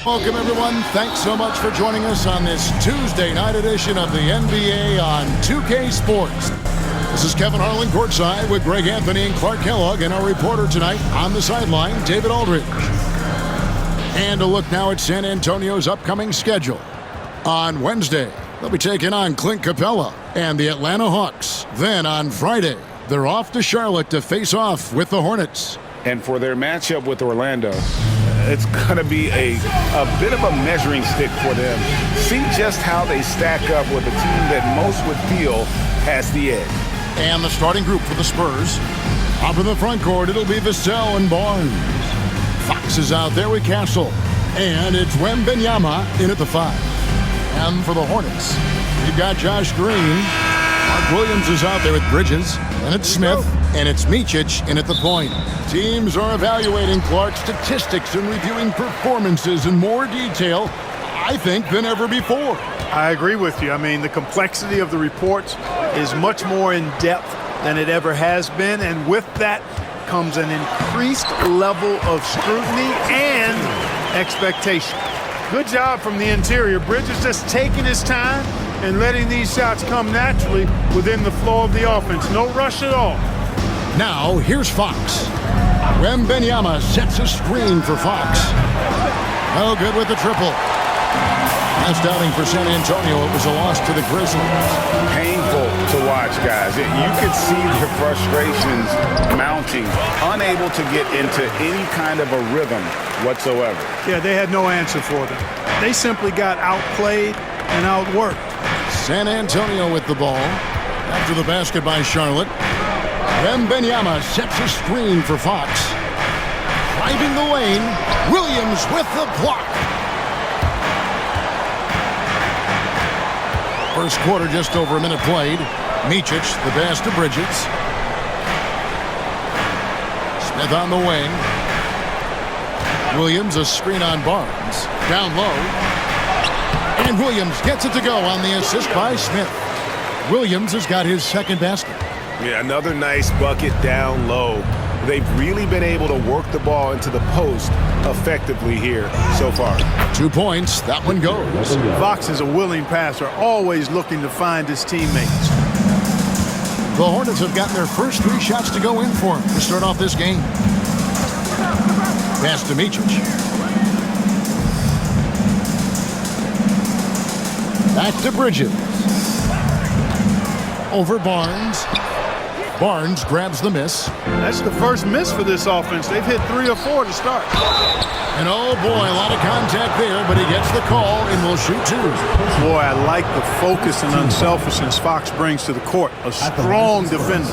Welcome, everyone. Thanks so much for joining us on this Tuesday night edition of the NBA on 2K Sports. This is Kevin Harlan courtside with Greg Anthony and Clark Kellogg, and our reporter tonight on the sideline, David Aldridge. And a look now at San Antonio's upcoming schedule. On Wednesday, they'll be taking on Clint Capella and the Atlanta Hawks. Then on Friday, they're off to Charlotte to face off with the Hornets. And for their matchup with Orlando, it's going to be a bit of a measuring stick for them. See just how they stack up with a team that most would feel has the edge. And the starting group for the Spurs. Up in the front court, it'll be Vassell and Barnes. Fox is out there with Castle. And it's Wembanyama in at the 5. And for the Hornets, you've got Josh Green. Mark Williams is out there with Bridges. And it's Smith. And it's Micic in at the point. Teams are evaluating Clark's statistics and reviewing performances in more detail, I think, than ever before. I agree with you. I mean, the complexity of the reports is much more in depth than it ever has been. And with that comes an increased level of scrutiny and expectation. Good job from the interior. Bridges just taking his time and letting these shots come naturally within the flow of the offense. No rush at all. Now, here's Fox. Wembanyama sets a screen for Fox. Oh, good with the triple. Last outing for San Antonio, it was a loss to the Grizzlies. Painful to watch, guys. You could see the frustrations mounting, unable to get into any kind of a rhythm whatsoever. Yeah, they had no answer for them. They simply got outplayed and outworked. San Antonio with the ball. After the basket by Charlotte. Wembanyama sets a screen for Fox. Driving the lane, Williams with the block. First quarter, just over a minute played. Micic, the pass to Bridges. Smith on the wing. Williams, a screen on Barnes. Down low. And Williams gets it to go on the assist by Smith. Williams has got his second basket. Yeah, another nice bucket down low. They've really been able to work the ball into the post effectively here so far. 2 points. That one goes. Fox is a willing passer, always looking to find his teammates. The Hornets have gotten their first 3 shots to go in for him to start off this game. Pass to Micic. Back to Bridges. Over Barnes. Barnes grabs the miss. That's the first miss for this offense. They've hit 3 or 4 to start. And oh boy, a lot of contact there, but he gets the call and will shoot 2. Boy, I like the focus and unselfishness Fox brings to the court. A strong defender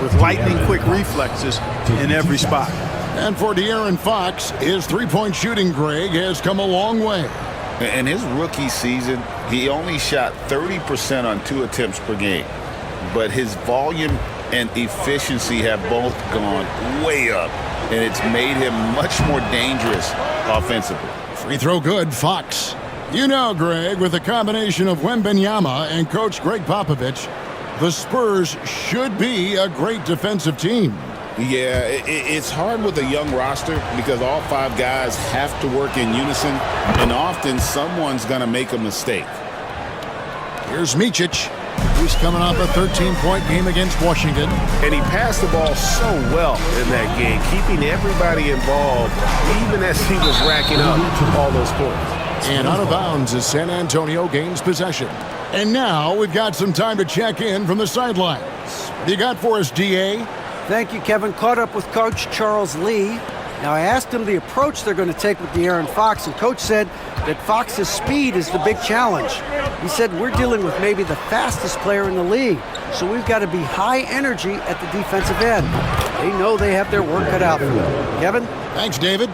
with lightning-quick reflexes in every spot. And for De'Aaron Fox, his three-point shooting, Greg, has come a long way. In his rookie season, he only shot 30% on 2 attempts per game. But his volume and efficiency have both gone way up, and it's made him much more dangerous offensively. Free throw good, Fox. You know, Greg, with the combination of Wembanyama and Coach Greg Popovich, the Spurs should be a great defensive team. Yeah, it's hard with a young roster because all 5 guys have to work in unison, and often someone's going to make a mistake. Here's Micic. He's coming off a 13-point game against Washington. And he passed the ball so well in that game, keeping everybody involved, even as he was racking up all those points. And out of bounds as San Antonio gains possession. And now we've got some time to check in from the sidelines. What do you got for us, D.A.? Thank you, Kevin. Caught up with Coach Charles Lee. Now, I asked him the approach they're going to take with De'Aaron Fox, and Coach said that Fox's speed is the big challenge. He said, we're dealing with maybe the fastest player in the league, so we've got to be high energy at the defensive end. They know they have their work cut out for them. Kevin? Thanks, David.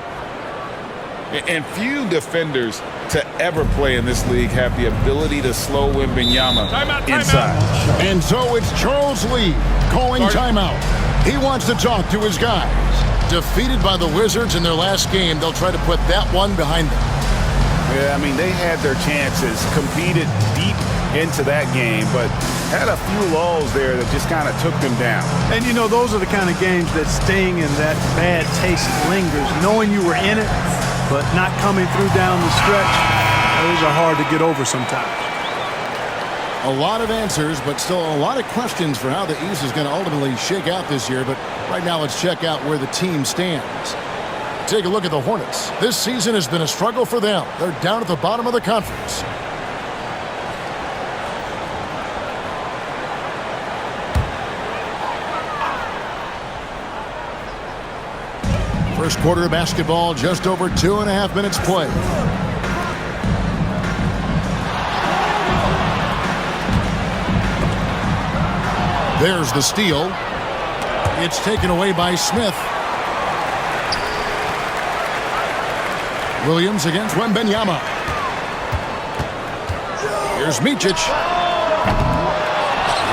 And few defenders to ever play in this league have the ability to slow Wembanyama inside. And so it's Charles Lee calling timeout. He wants to talk to his guys. Defeated by the Wizards in their last game, they'll try to put that one behind them. Yeah, I mean, they had their chances, competed deep into that game, but had a few lulls there that just kind of took them down. And, you know, those are the kind of games that sting and that bad taste lingers. Knowing you were in it but not coming through down the stretch. Those are hard to get over sometimes. A lot of answers, but still a lot of questions for how the East is going to ultimately shake out this year. But right now, let's check out where the team stands. Take a look at the Hornets. This season has been a struggle for them. They're down at the bottom of the conference. First quarter of basketball, just over 2.5 minutes played. There's the steal. It's taken away by Smith. Williams against Wembanyama. Here's Micic.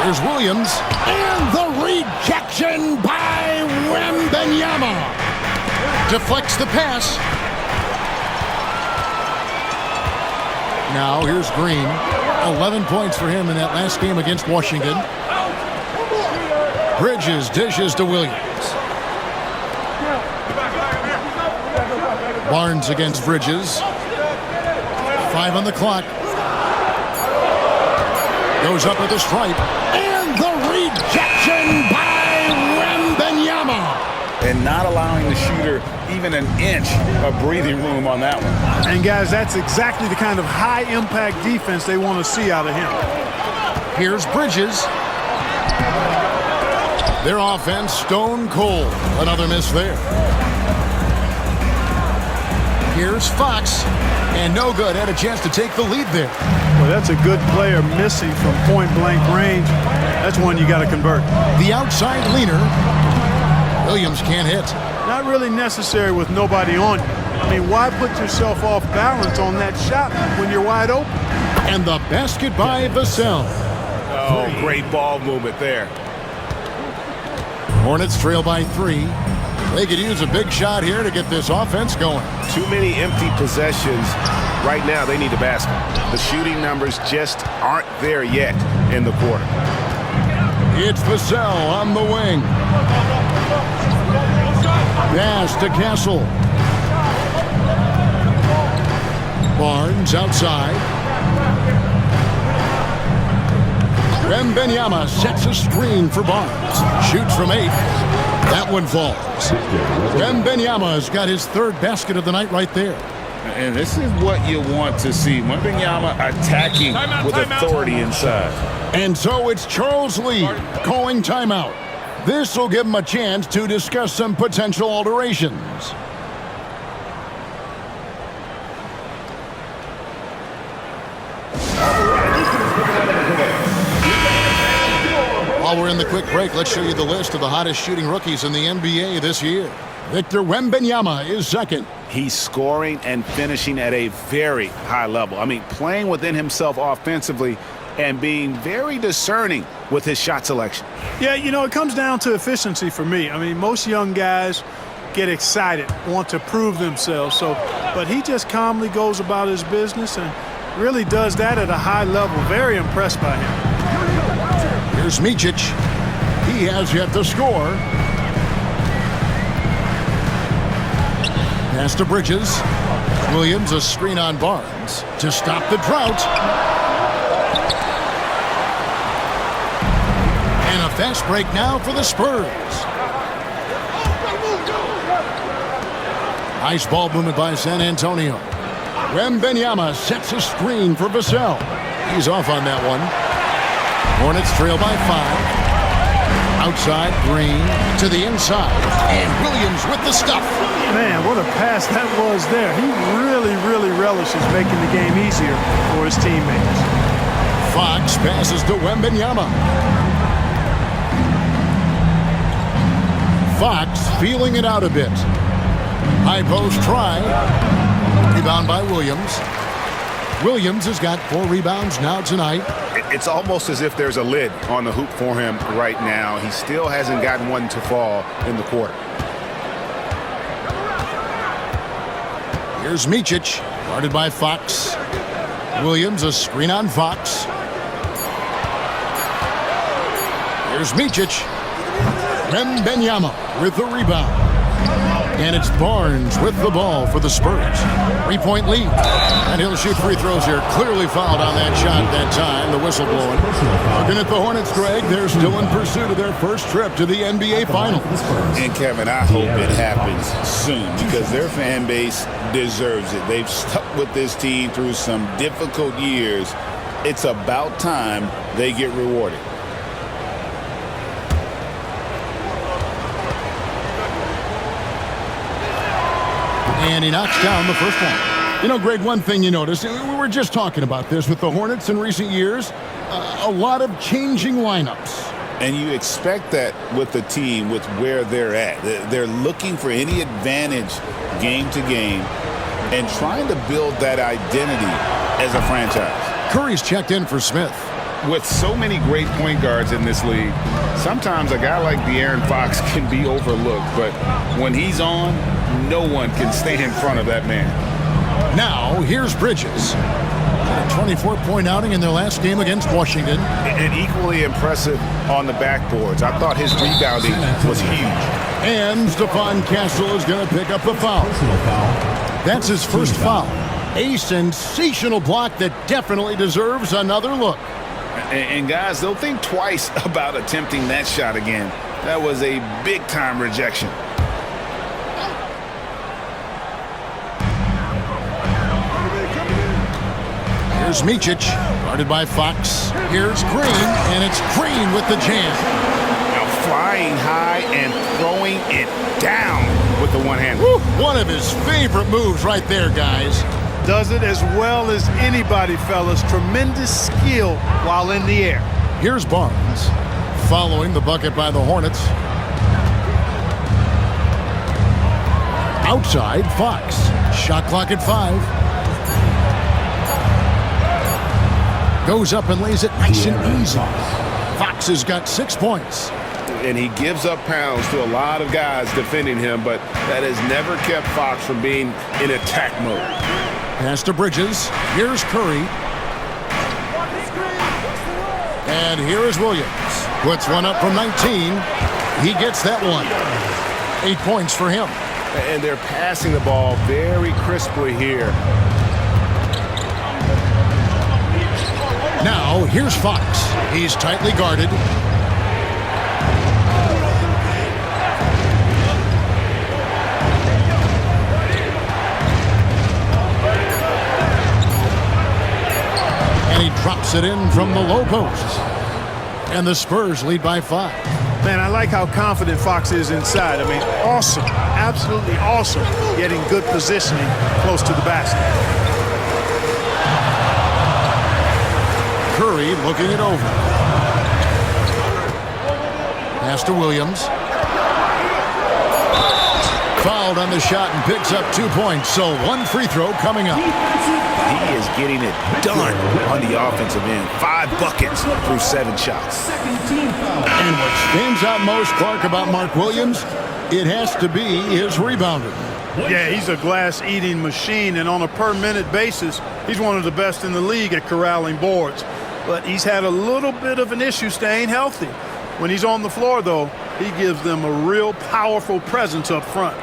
Here's Williams. And the rejection by Wembanyama. Deflects the pass. Now here's Green. 11 points for him in that last game against Washington. Bridges dishes to Williams. Barnes against Bridges. 5 on the clock. Goes up with a stripe. And the rejection by Wembanyama. And not allowing the shooter even an inch of breathing room on that one. And, guys, that's exactly the kind of high-impact defense they want to see out of him. Here's Bridges. Their offense stone cold. Another miss there. Here's Fox. And no good. Had a chance to take the lead there. Well, that's a good player missing from point-blank range. That's one you got to convert. The outside leaner. Williams can't hit. Not really necessary with nobody on you. I mean, why put yourself off balance on that shot when you're wide open? And the basket by Vassell. Oh, great ball movement there. Hornets trail by 3. They could use a big shot here to get this offense going. Too many empty possessions. Right now, they need a basket. The shooting numbers just aren't there yet in the quarter. It's Vassell on the wing. Pass to Castle. Barnes outside. Wembanyama sets a screen for Barnes. Shoots from 8. That one falls. Wembanyama's got his 3rd basket of the night right there. And this is what you want to see. Wembanyama attacking with authority inside. And so it's Charles Lee calling timeout. This will give him a chance to discuss some potential alterations. While we're in the quick break, let's show you the list of the hottest shooting rookies in the NBA this year. Victor Wembanyama is second. He's scoring and finishing at a very high level. I mean, playing within himself offensively and being very discerning with his shot selection. Yeah, you know, it comes down to efficiency for me. I mean, most young guys get excited, want to prove themselves. But he just calmly goes about his business and really does that at a high level. Very impressed by him. Here's Micic. He has yet to score. Pass to Bridges. Williams, a screen on Barnes to stop the drought. And a fast break now for the Spurs. Nice ball movement by San Antonio. Wembanyama sets a screen for Vassell. He's off on that one. Hornets trail by 5. Outside, Green to the inside. And Williams with the stuff. Man, what a pass that was there. He really relishes making the game easier for his teammates. Fox passes to Wembanyama. Fox feeling it out a bit. High post try. Rebound by Williams. Williams has got 4 rebounds now tonight. It's almost as if there's a lid on the hoop for him right now. He still hasn't gotten one to fall in the quarter. Here's Micic, guarded by Fox. Williams, a screen on Fox. Here's Micic. Wembanyama with the rebound. And it's Barnes with the ball for the Spurs. 3-point lead. And he'll shoot free throws here. Clearly fouled on that shot that time. The whistle blowing. Looking at the Hornets, Greg, they're still in pursuit of their first trip to the NBA Finals. And, Kevin, I hope it happens soon because their fan base deserves it. They've stuck with this team through some difficult years. It's about time they get rewarded. And he knocks down the first one. You know, Greg, one thing you notice, we were just talking about this with the Hornets in recent years, a lot of changing lineups. And you expect that with the team, with where they're at. They're looking for any advantage game to game and trying to build that identity as a franchise. Curry's checked in for Smith. With so many great point guards in this league, sometimes a guy like De'Aaron Fox can be overlooked, but when he's on, no one can stay in front of that man. Now, here's Bridges. A 24-point outing in their last game against Washington. And equally impressive on the backboards. I thought his rebounding was huge. And Stephon Castle is going to pick up the foul. That's his first foul. A sensational block that definitely deserves another look. And guys, they'll think twice about attempting that shot again. That was a big-time rejection. Here's Micic, guarded by Fox. Here's Green, and it's Green with the jam. Now flying high and throwing it down with the one-hand. One of his favorite moves right there, guys. Does it as well as anybody, fellas. Tremendous skill while in the air. Here's Barnes, following the bucket by the Hornets. Outside, Fox. Shot clock at 5. Goes up and lays it nice and easy. Fox has got 6 points. And he gives up pounds to a lot of guys defending him, but that has never kept Fox from being in attack mode. Pass to Bridges. Here's Curry. And here is Williams. Puts one up from 19. He gets that one. 8 points for him. And they're passing the ball very crisply here. Now, here's Fox. He's tightly guarded. And he drops it in from the low post. And the Spurs lead by 5. Man, I like how confident Fox is inside. I mean, awesome. Absolutely awesome. Getting good positioning close to the basket. Curry looking it over. Pass to Williams. Fouled on the shot and picks up 2 points. So one free throw coming up. He is getting it done on the offensive end. 5 buckets through 7 shots. And what stands out most, Clark, about Mark Williams, it has to be his rebounding. Yeah, he's a glass-eating machine, and on a per-minute basis, he's one of the best in the league at corralling boards. But he's had a little bit of an issue staying healthy. When he's on the floor, though, he gives them a real powerful presence up front.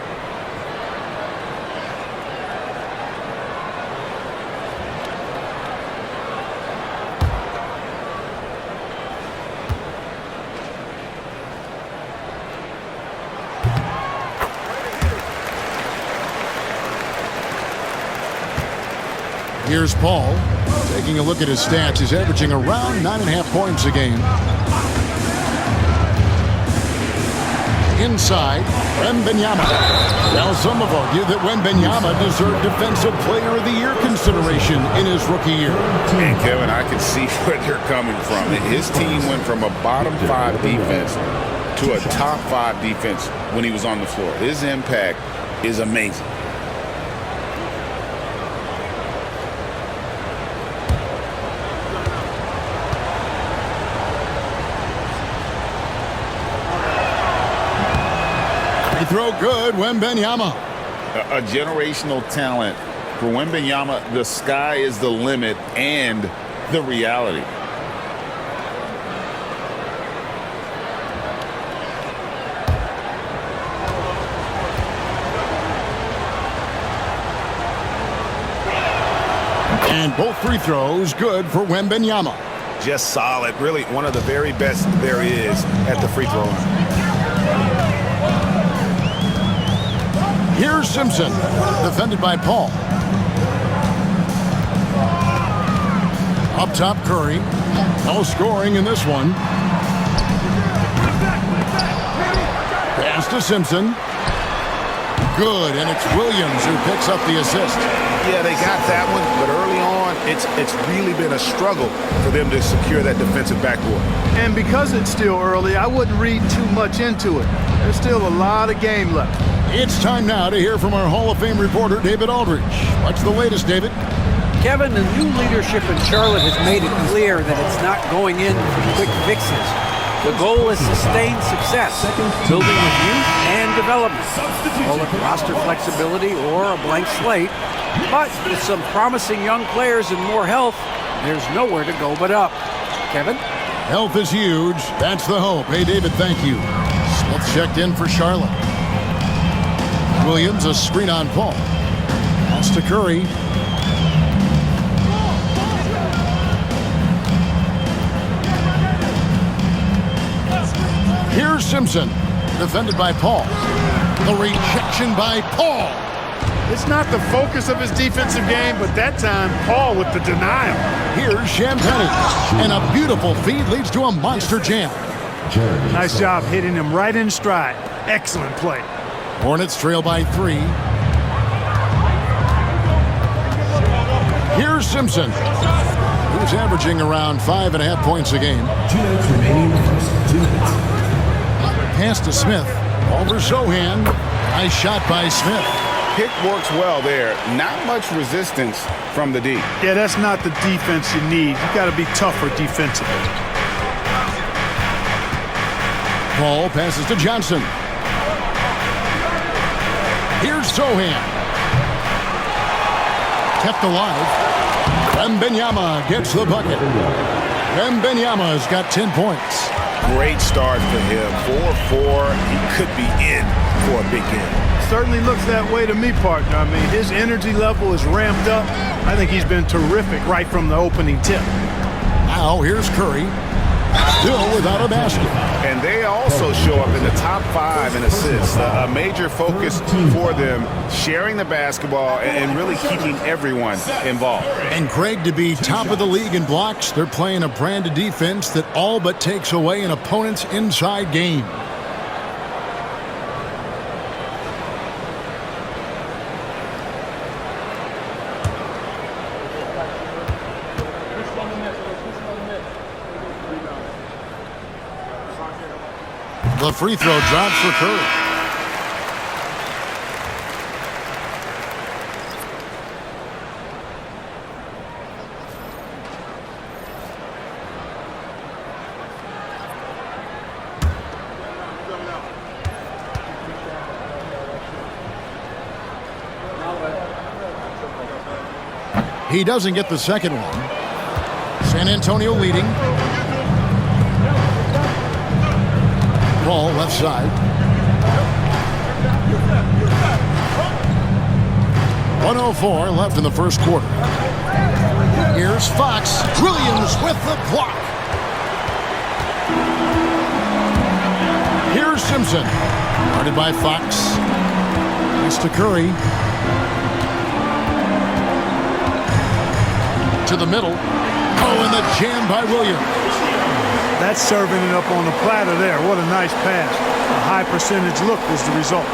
Here's Paul. Taking a look at his stats, he's averaging around 9.5 points a game. Inside, Wembanyama. Now some have argued that Wembanyama deserved Defensive Player of the Year consideration in his rookie year. And Kevin, I can see where they're coming from. His team went from a bottom 5 defense to a top 5 defense when he was on the floor. His impact is amazing. Throw good, Wembanyama. A generational talent. For Wembanyama, the sky is the limit and the reality. And both free throws good for Wembanyama. Just solid. Really one of the very best there is at the free throw line. Here's Simpson, defended by Paul. Up top, Curry. No scoring in this one. Pass to Simpson. Good, and it's Williams who picks up the assist. Yeah, they got that one, but early on, it's really been a struggle for them to secure that defensive backboard. And because it's still early, I wouldn't read too much into it. There's still a lot of game left. It's time now to hear from our Hall of Fame reporter, David Aldridge. What's the latest, David? Kevin, the new leadership in Charlotte has made it clear that it's not going in for quick fixes. The goal is sustained success, building with youth and development. Call it roster flexibility or a blank slate. But with some promising young players and more health, there's nowhere to go but up. Kevin? Health is huge. That's the hope. Hey, David, thank you. Smith checked in for Charlotte. Williams, a screen on Paul. Pass to Curry. Here's Simpson, defended by Paul. The rejection by Paul. It's not the focus of his defensive game, but that time, Paul with the denial. Here's Champagny, and a beautiful feed leads to a monster jam. Nice job hitting him right in stride. Excellent play. Hornets trail by 3. Here's Simpson, who's averaging around 5.5 points a game. 2 minutes remaining in the first 2 minutes. Pass to Smith. Over Sohan. Nice shot by Smith. Pick works well there. Not much resistance from the D. Yeah, that's not the defense you need. You got to be tougher defensively. Paul passes to Johnson. Here's Sohan. Kept alive. Wembanyama gets the bucket. Wembanyama's got 10 points. Great start for him. 4-4. He could be in for a big game. Certainly looks that way to me, partner. I mean, his energy level is ramped up. I think he's been terrific right from the opening tip. Now here's Curry. Still without a basket. And they also show up in the top 5 in assists. A major focus for them, sharing the basketball and really keeping everyone involved. And Craig, to be top of the league in blocks, they're playing a brand of defense that all but takes away an opponent's inside game. The free throw drops for Curry. He doesn't get the second one. San Antonio leading. Ball left side. 1:04 left in the first quarter. Here's Fox. Williams with the block. Here's Simpson. Guarded by Fox. Pass to Curry. To the middle. Oh, and the jam by Williams. That's serving it up on the platter there. What a nice pass. A high percentage look was the result.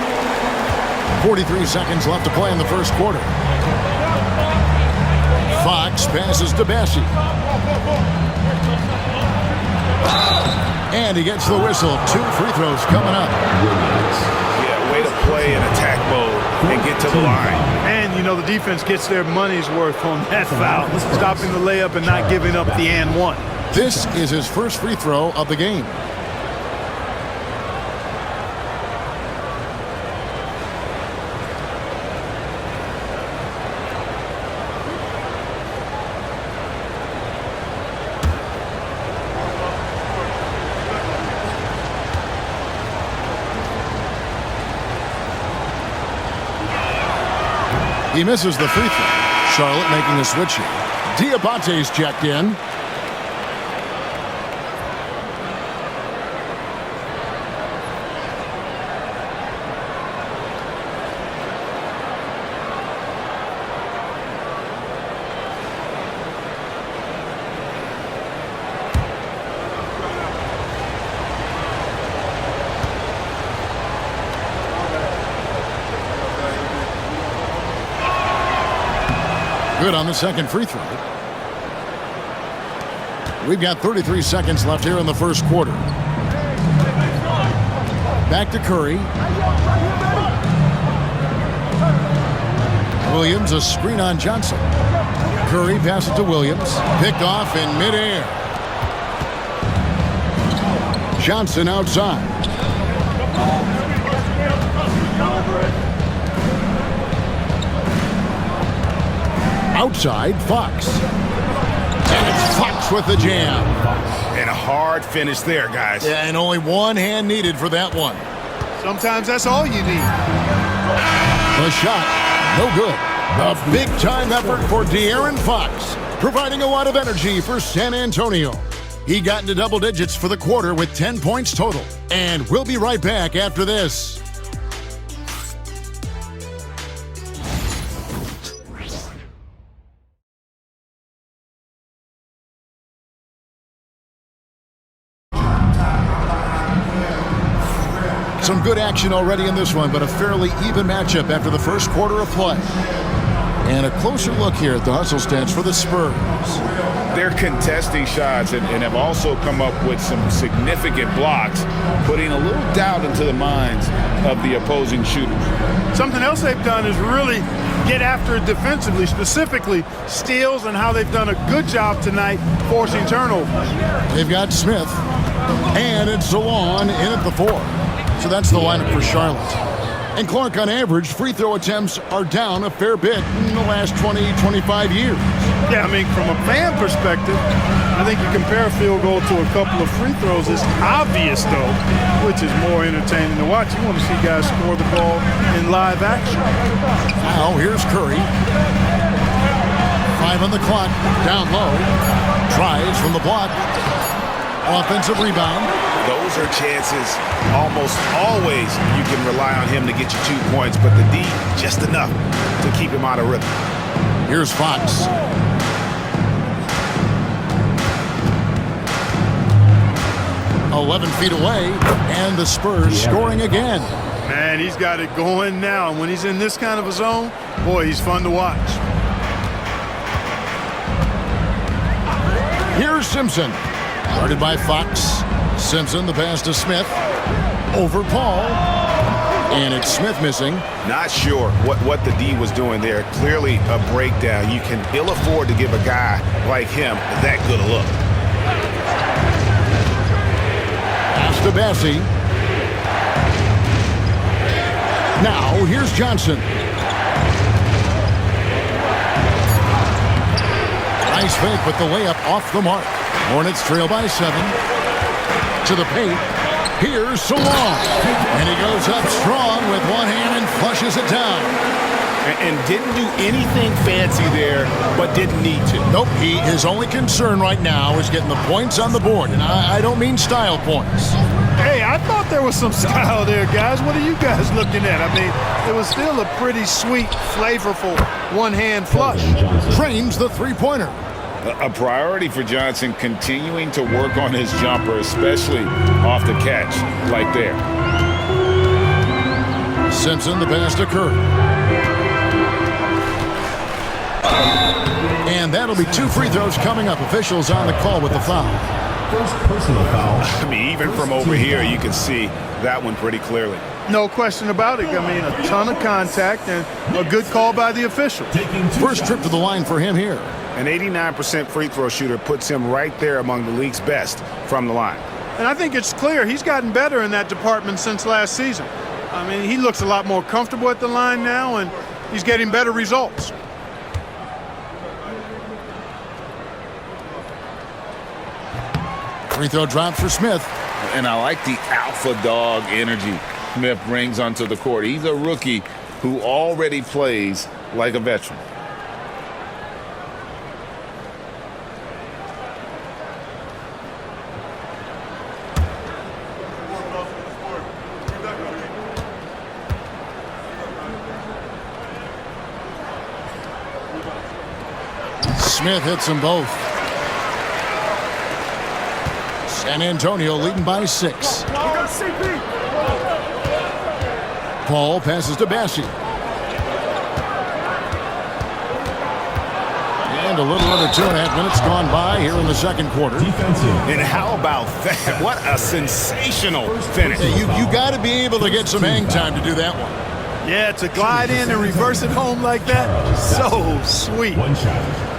43 seconds left to play in the first quarter. Fox passes to Bassi. And he gets the whistle. 2 free throws coming up. Yeah, way to play in attack mode and get to the line. And, you know, the defense gets their money's worth on that foul. Stopping the layup and not giving up the and one. This is his first free throw of the game. He misses the free throw. Charlotte making a switch here. Diabate's checked in. Good on the second free throw. We've got 33 seconds left here in the first quarter. Back to Curry. Williams, a screen on Johnson. Curry passes it to Williams. Picked off in midair. Johnson outside. Outside, Fox. And it's Fox with the jam. And a hard finish there, guys. Yeah, and only one hand needed for that one. Sometimes that's all you need. The shot, no good. A big-time effort for De'Aaron Fox, providing a lot of energy for San Antonio. He got into double digits for the quarter with 10 points total. And we'll be right back after this. Some good action already in this one, but a fairly even matchup after the first quarter of play. And a closer look here at the hustle stats for the Spurs. They're contesting shots and have also come up with some significant blocks, putting a little doubt into the minds of the opposing shooters. Something else they've done is really get after it defensively, specifically steals, and how they've done a good job tonight forcing turnovers. They've got Smith, and it's Salon in at the 4. So that's the lineup for Charlotte. And Clark, on average, free throw attempts are down a fair bit in the last 20, 25 years. Yeah, I mean, from a fan perspective, I think you compare a field goal to a couple of free throws. It's obvious, though, which is more entertaining to watch. You want to see guys score the ball in live action. Now, here's Curry. 5 on the clock, down low. Tries from the block. Offensive rebound. Those are chances almost always you can rely on him to get you 2 points, but the D, just enough to keep him out of rhythm. Here's Fox. "11 feet away, and the Spurs scoring again." Man, he's got it going now. And when he's in this kind of a zone, boy, he's fun to watch. Here's Simpson. Guarded by Fox. Simpson, the pass to Smith. Over Paul. And it's Smith missing. Not sure what the D was doing there. Clearly a breakdown. You can ill afford to give a guy like him that good a look. Pass to Bassie. Now, here's Johnson. Nice fake, but the layup off the mark. Hornets trail by 7. To the paint. Here's Salon. And he goes up strong with one hand and flushes it down. And didn't do anything fancy there, but didn't need to. Nope, his only concern right now is getting the points on the board. And I don't mean style points. Hey, I thought there was some style there, guys. What are you guys looking at? I mean, it was still a pretty sweet, flavorful one-hand flush. Trains the three-pointer. A priority for Johnson, continuing to work on his jumper, especially off the catch like there. Simpson, the pass to Curry. And that'll be 2 free throws coming up. Officials on the call with the foul. First personal foul. I mean, even from over here, you can see that one pretty clearly. No question about it. I mean, a ton of contact and a good call by the official. First trip to the line for him here. An 89% free throw shooter puts him right there among the league's best from the line. And I think it's clear he's gotten better in that department since last season. I mean, he looks a lot more comfortable at the line now, and he's getting better results. Free throw drop for Smith. And I like the alpha dog energy Smith brings onto the court. He's a rookie who already plays like a veteran. Smith hits them both. San Antonio leading by 6. Paul passes to Bassi. And a little under 2.5 minutes gone by here in the second quarter. Defensive. And how about that? What a sensational finish. Yeah, you got to be able to get some hang time to do that one. Yeah, to glide in and reverse it home like that, so sweet. One shot.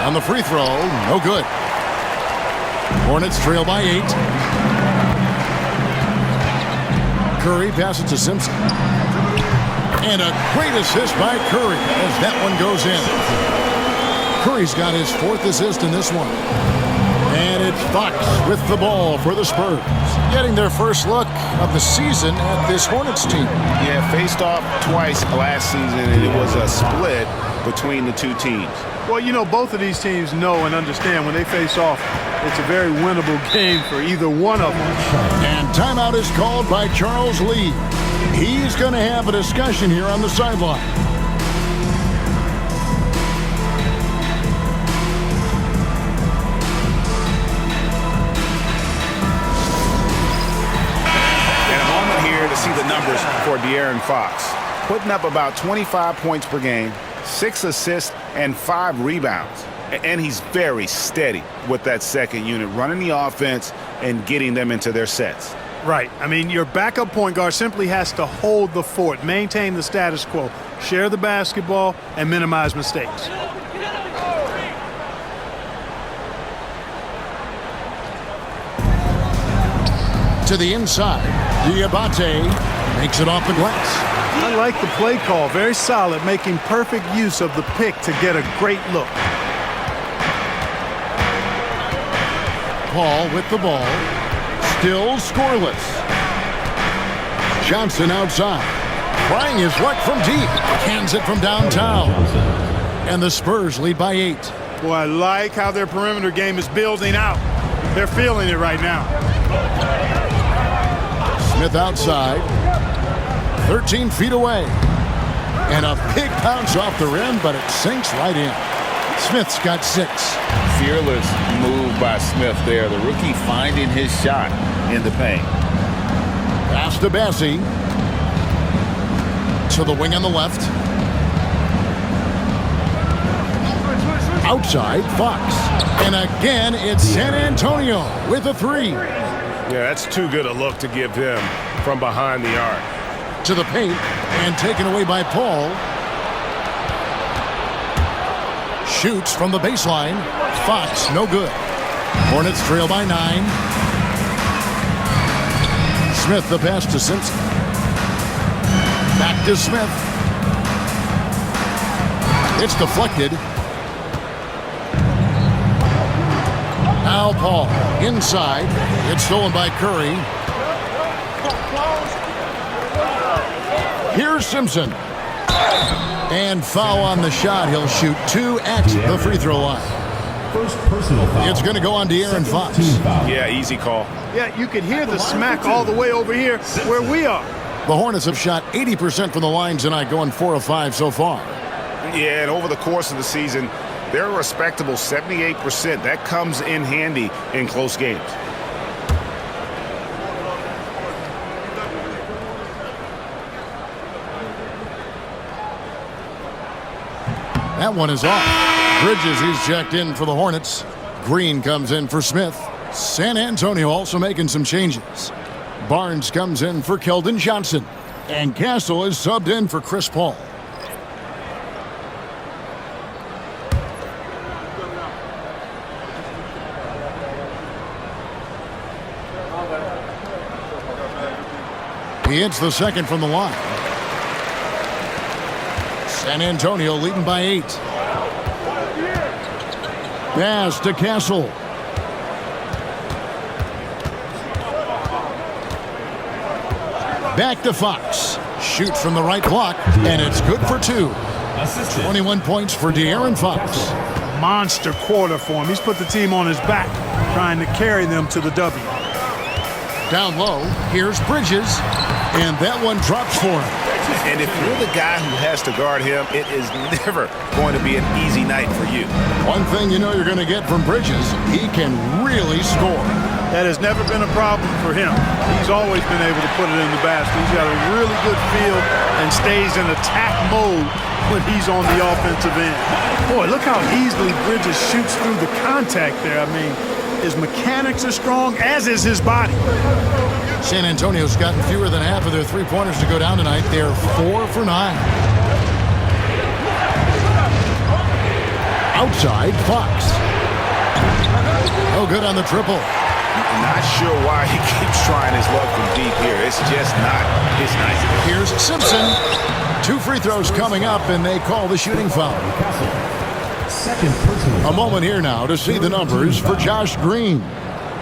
On the free throw, no good. Hornets trail by 8. Curry passes to Simpson. And a great assist by Curry as that one goes in. Curry's got his 4th assist in this one. And it's Fox with the ball for the Spurs. Getting their first look of the season at this Hornets team. Yeah, faced off twice last season, and it was a split between the two teams. Well, you know, both of these teams know and understand when they face off, it's a very winnable game for either one of them. And timeout is called by Charles Lee. He's going to have a discussion here on the sideline. And a moment here to see the numbers for De'Aaron Fox. Putting up about 25 points per game, 6 assists, and 5 rebounds. And he's very steady with that second unit, running the offense and getting them into their sets. Right. I mean, your backup point guard simply has to hold the fort, maintain the status quo, share the basketball, and minimize mistakes. To the inside, Diabate makes it off the glass. I like the play call. Very solid, making perfect use of the pick to get a great look. Paul with the ball. Still scoreless. Johnson outside. Trying his luck from deep. Cans it from downtown. And the Spurs lead by 8. Boy, I like how their perimeter game is building out. They're feeling it right now. Smith outside. 13 feet away. And a big bounce off the rim, but it sinks right in. Smith's got 6. Fearless move by Smith there. The rookie finding his shot in the paint. Pass to Bassi. To the wing on the left. Outside, Fox. And again, it's San Antonio with a 3. Yeah, that's too good a look to give him from behind the arc. To the paint and taken away by Paul. Shoots from the baseline. Fox, no good. Hornets trail by 9. Smith the pass to Simpson. Back to Smith. It's deflected. Now Paul inside. It's stolen by Curry. Here's Simpson. And foul on the shot. He'll shoot 2 at the free throw line. First personal foul. It's going to go on De'Aaron Fox. Yeah, easy call. Yeah, you can hear the smack all the way over here where we are. The Hornets have shot 80% from the line tonight, going 4 of 5 so far. Yeah, and over the course of the season, they're a respectable 78%. That comes in handy in close games. That one is off. Bridges, he's checked in for the Hornets. Green comes in for Smith. San Antonio also making some changes. Barnes comes in for Keldon Johnson. And Castle is subbed in for Chris Paul. He hits the second from the line. San Antonio leading by 8. Pass to Castle. Back to Fox. Shoot from the right block, and it's good for 2. 21 points for De'Aaron Fox. Monster quarter for him. He's put the team on his back, trying to carry them to the W. Down low, here's Bridges, and that one drops for him. And if you're the guy who has to guard him, it is never going to be an easy night for you. One thing you know you're going to get from Bridges, he can really score. That has never been a problem for him. He's always been able to put it in the basket. He's got a really good feel and stays in attack mode when he's on the offensive end. Boy, look how easily Bridges shoots through the contact there. I mean, his mechanics are strong, as is his body. San Antonio's gotten fewer than half of their three-pointers to go down tonight. They're 4 for 9. Outside, Fox. Oh, good on the triple. Not sure why he keeps trying his luck from deep here. It's just not his night. Here's Simpson. 2 free throws coming up, and they call the shooting foul. A moment here now to see the numbers for Josh Green.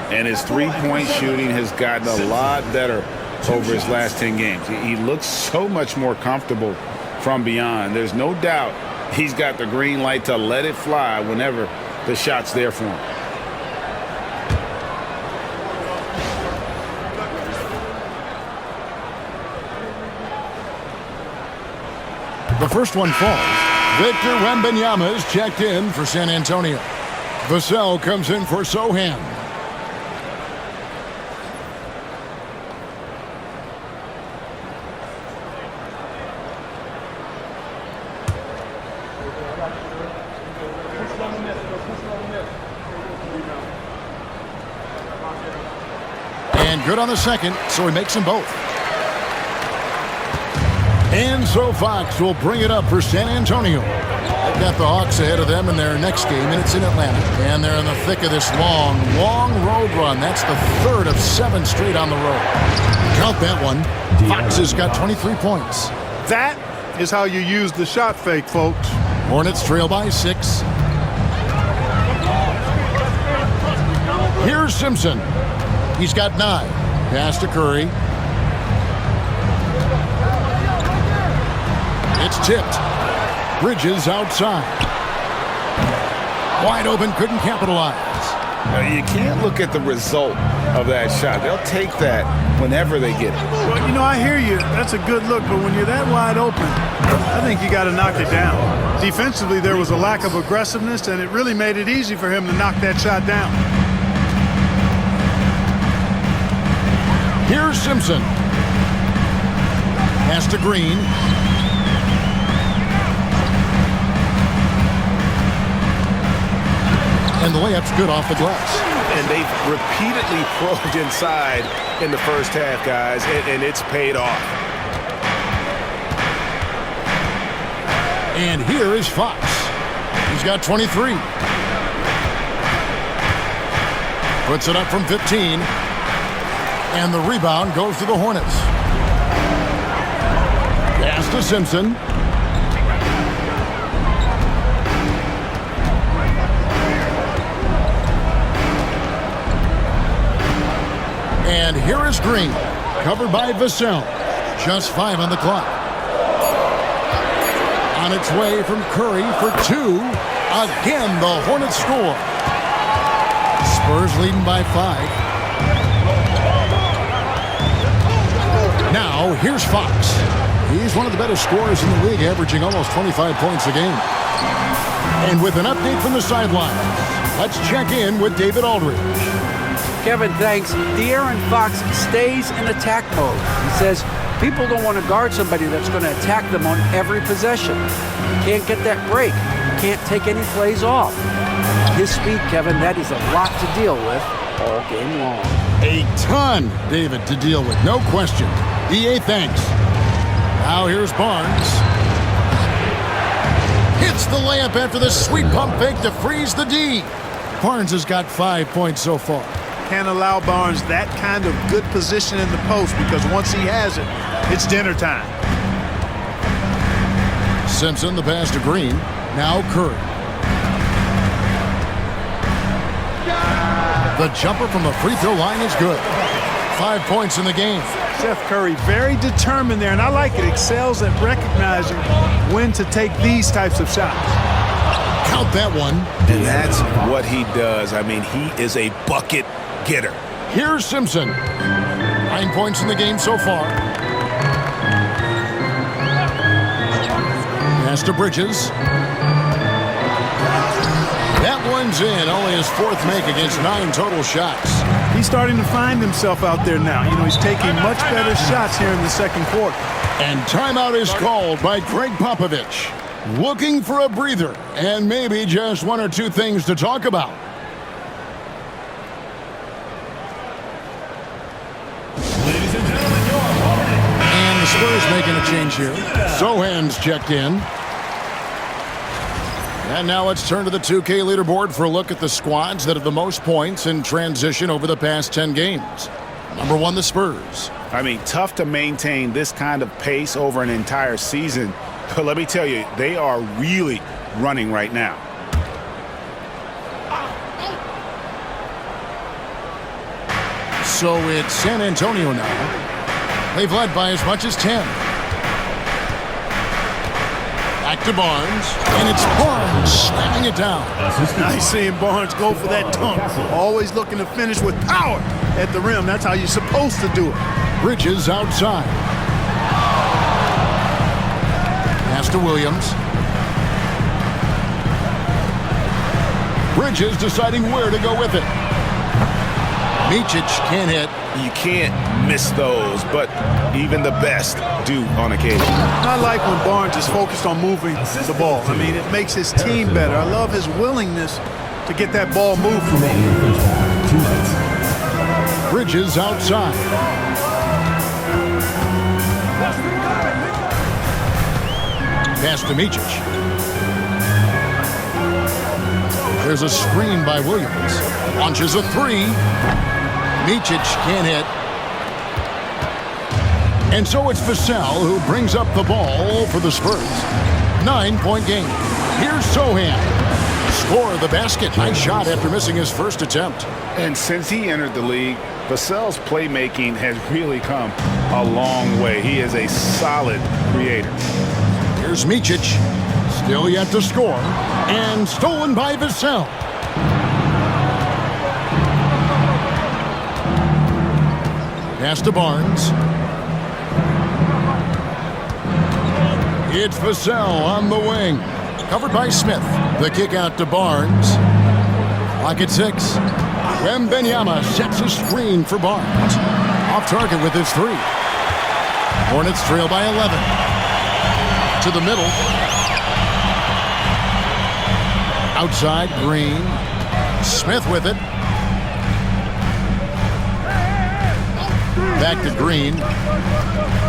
And his three-point shooting has gotten a lot better over his last 10 games. He looks so much more comfortable from beyond. There's no doubt he's got the green light to let it fly whenever the shot's there for him. The first one falls. Victor Wembanyama is checked in for San Antonio. Vassell comes in for Sohan. And good on the second, so he makes them both. And so Fox will bring it up for San Antonio. They've got the Hawks ahead of them in their next game, and it's in Atlanta. And they're in the thick of this long road run. That's the 3rd of 7 straight on the road. Count that one. Fox has got 23 points. That is how you use the shot fake, folks. Hornets trail by 6. Here's Simpson. He's got 9. Pass to Curry. It's tipped. Bridges outside. Wide open, couldn't capitalize. Now, you can't look at the result of that shot. They'll take that whenever they get it. Well, you know, I hear you. That's a good look, but when you're that wide open, I think you got to knock it down. Defensively, there was a lack of aggressiveness, and it really made it easy for him to knock that shot down. Here's Simpson. Pass to Green. And the layup's good off the glass. And they've repeatedly probed inside in the first half, guys, and it's paid off. And here is Fox. He's got 23. Puts it up from 15. And the rebound goes to the Hornets. Pass to Simpson. And here is Green, covered by Vassell. Just 5 on the clock. On its way from Curry for 2. Again, the Hornets score. Spurs leading by 5. Now, here's Fox. He's one of the better scorers in the league, averaging almost 25 points a game. And with an update from the sideline, let's check in with David Aldridge. Kevin, thanks. De'Aaron Fox stays in attack mode. He says people don't want to guard somebody that's going to attack them on every possession. Can't get that break. Can't take any plays off. His speed, Kevin, that is a lot to deal with all game long. A ton, David, to deal with. No question. EA, thanks. Now here's Barnes. Hits the layup after the sweet pump fake to freeze the D. Barnes has got 5 points so far. Can't allow Barnes that kind of good position in the post, because once he has it, it's dinner time. Simpson, the pass to Green. Now Curry. The jumper from the free throw line is good. 5 points in the game. Seth Curry very determined there, and I like it. Excels at recognizing when to take these types of shots. Count that one. And that's what he does. I mean, he is a bucket getter. Here's Simpson. 9 points in the game so far. Pass to Bridges. That one's in. Only his fourth make against 9 total shots. He's starting to find himself out there now. You know, he's taking much better shots here in the second quarter. And timeout is called by Greg Popovich. Looking for a breather and maybe just 1 or 2 things to talk about. Ladies and gentlemen, your Hornets. And the Spurs making a change here. Sohan's checked in. And now let's turn to the 2K leaderboard for a look at the squads that have the most points in transition over the past 10 games. Number 1, the Spurs. I mean, tough to maintain this kind of pace over an entire season. But let me tell you, they are really running right now. So it's San Antonio now. They've led by as much as 10. Back to Barnes, and it's Barnes slamming it down. Nice seeing Barnes go for that dunk. Always looking to finish with power at the rim. That's how you're supposed to do it. Bridges outside. Pass to Williams. Bridges deciding where to go with it. Micic can't hit. You can't miss those, but even the best do on occasion. I like when Barnes is focused on moving the ball. I mean, it makes his team better. I love his willingness to get that ball moved. Bridges outside. Pass to Micic. There's a screen by Williams. Launches a 3. Micic can't hit. And so it's Vassell who brings up the ball for the Spurs. 9-point game. Here's Sohan. Score the basket. Nice shot after missing his first attempt. And since he entered the league, Vassell's playmaking has really come a long way. He is a solid creator. Here's Micic. Still yet to score. And stolen by Vassell. Pass to Barnes. It's Vassell on the wing. Covered by Smith. The kick out to Barnes. Clock at 6. Wembanyama sets a screen for Barnes. Off target with his 3. Hornets trail by 11. To the middle. Outside, Green. Smith with it. Back to Green.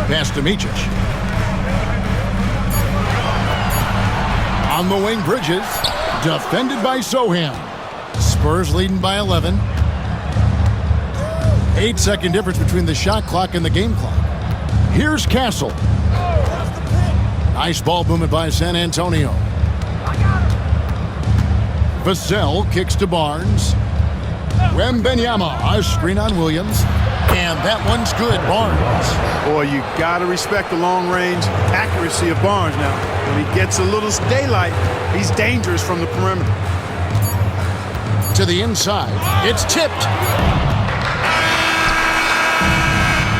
Pass to Micic. On the wing, Bridges. Defended by Sohan. Spurs leading by 11. 8-second difference between the shot clock and the game clock. Here's Castle. Nice ball movement by San Antonio. Vassell kicks to Barnes. Wembanyama, a screen on Williams. And that one's good, Barnes. Boy, you got to respect the long-range accuracy of Barnes now. When he gets a little daylight, he's dangerous from the perimeter. To the inside. It's tipped.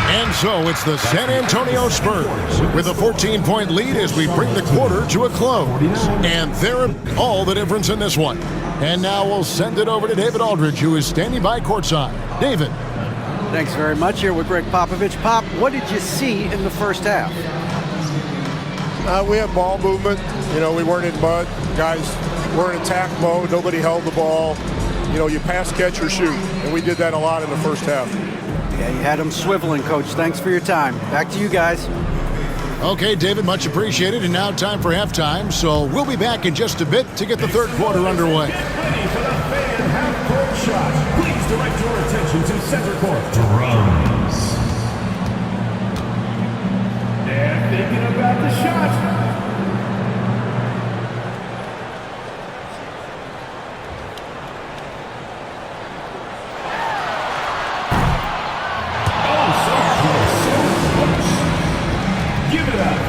And so it's the San Antonio Spurs with a 14-point lead as we bring the quarter to a close. And they're all the difference in this one. And now we'll send it over to David Aldridge, who is standing by courtside. David. Thanks very much. Here with Greg Popovich. Pop, what did you see in the first half? We had ball movement. You know, we weren't in mud. Guys were in attack mode. Nobody held the ball. You know, you pass, catch, or shoot. And we did that a lot in the first half. Yeah, you had them swiveling, Coach. Thanks for your time. Back to you guys. Okay, David, much appreciated. And now time for halftime. So we'll be back in just a bit to get the third quarter underway. Please direct your attention to center court. Drums. And thinking about the shot.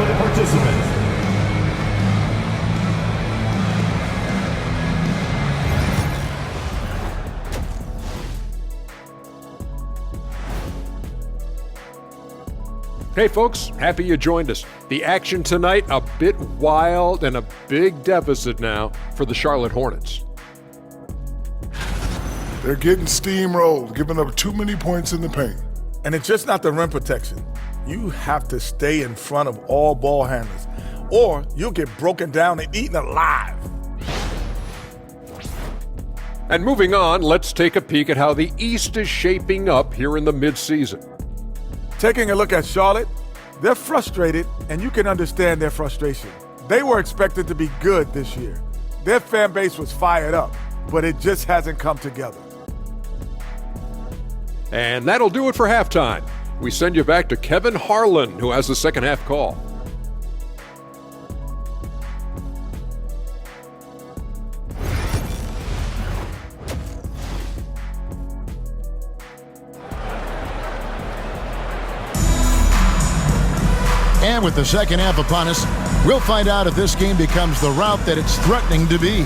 the participants. Hey folks, happy you joined us. The action tonight, a bit wild and a big deficit now for the Charlotte Hornets. They're getting steamrolled, giving up too many points in the paint. And it's just not the rim protection. You have to stay in front of all ball handlers, or you'll get broken down and eaten alive. And moving on, let's take a peek at how the East is shaping up here in the midseason. Taking a look at Charlotte, they're frustrated, and you can understand their frustration. They were expected to be good this year. Their fan base was fired up, but it just hasn't come together. And that'll do it for halftime. We send you back to Kevin Harlan, who has the second half call. And with the second half upon us, we'll find out if this game becomes the rout that it's threatening to be.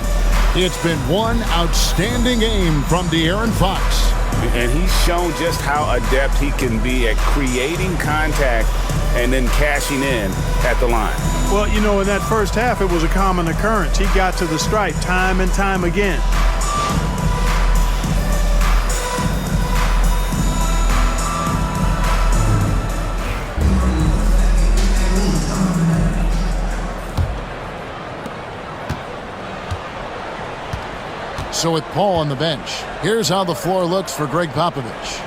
It's been one outstanding game from De'Aaron Fox. And he's shown just how adept he can be at creating contact and then cashing in at the line. Well, you know, in that first half, it was a common occurrence. He got to the stripe time and time again. So with Paul on the bench, here's how the floor looks for Greg Popovich.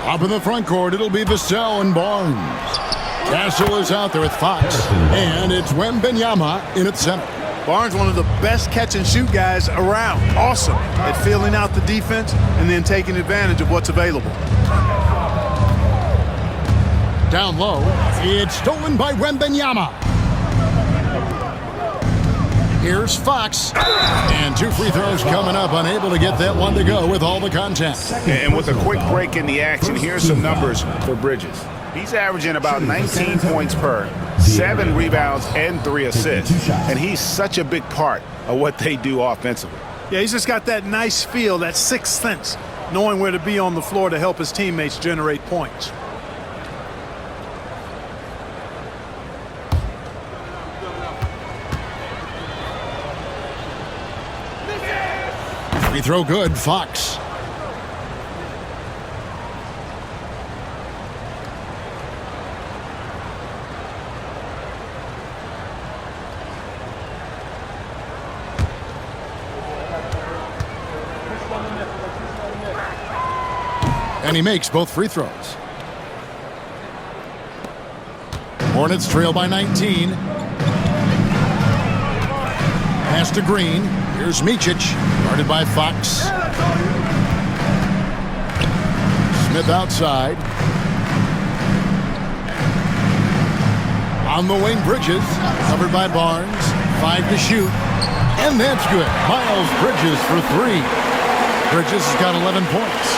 Up in the front court, it'll be Vassell and Barnes. Castle is out there with Fox, and it's Wembanyama in at center. Barnes, one of the best catch-and-shoot guys around. Awesome at filling out the defense and then taking advantage of what's available. Down low, it's stolen by Wembanyama. Here's Fox, and 2 free throws coming up, unable to get that one to go with all the contact. And with a quick break in the action, here's some numbers for Bridges. He's averaging about 19 points per, 7 rebounds, and 3 assists. And he's such a big part of what they do offensively. Yeah, he's just got that nice feel, that sixth sense, knowing where to be on the floor to help his teammates generate points. Free throw good, Fox. And he makes both free throws. Hornets trail by 19. Pass to Green. Here's Micic, guarded by Fox. Smith outside. On the wing, Bridges, covered by Barnes. 5 to shoot. And that's good. Miles Bridges for 3. Bridges has got 11 points.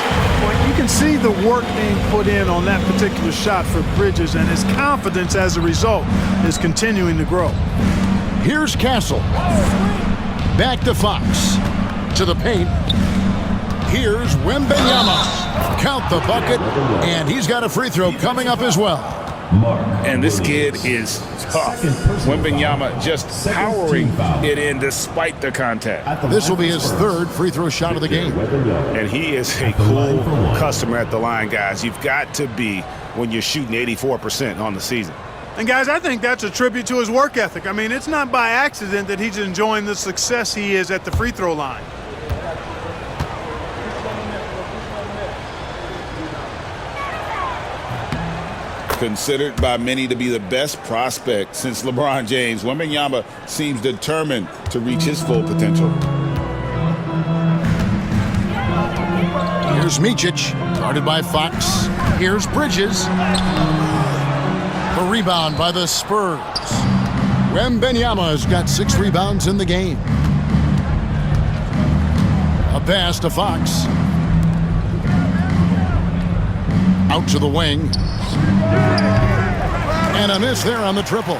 Well, you can see the work being put in on that particular shot for Bridges, and his confidence as a result is continuing to grow. Here's Castle. Back to Fox. To the paint. Here's Wembanyama. Count the bucket, and he's got a free throw coming up as well. And this kid is tough. Wembanyama just powering it in despite the contact. This will be his 3rd free throw shot of the game. And he is a cool customer at the line, guys. You've got to be when you're shooting 84% on the season. And guys, I think that's a tribute to his work ethic. I mean, it's not by accident that he's enjoying the success he is at the free throw line. Considered by many to be the best prospect since LeBron James, Wembanyama seems determined to reach his full potential. Here's Micic, guarded by Fox. Here's Bridges. The rebound by the Spurs. Wembanyama has got 6 rebounds in the game. A pass to Fox. Out to the wing. And a miss there on the triple.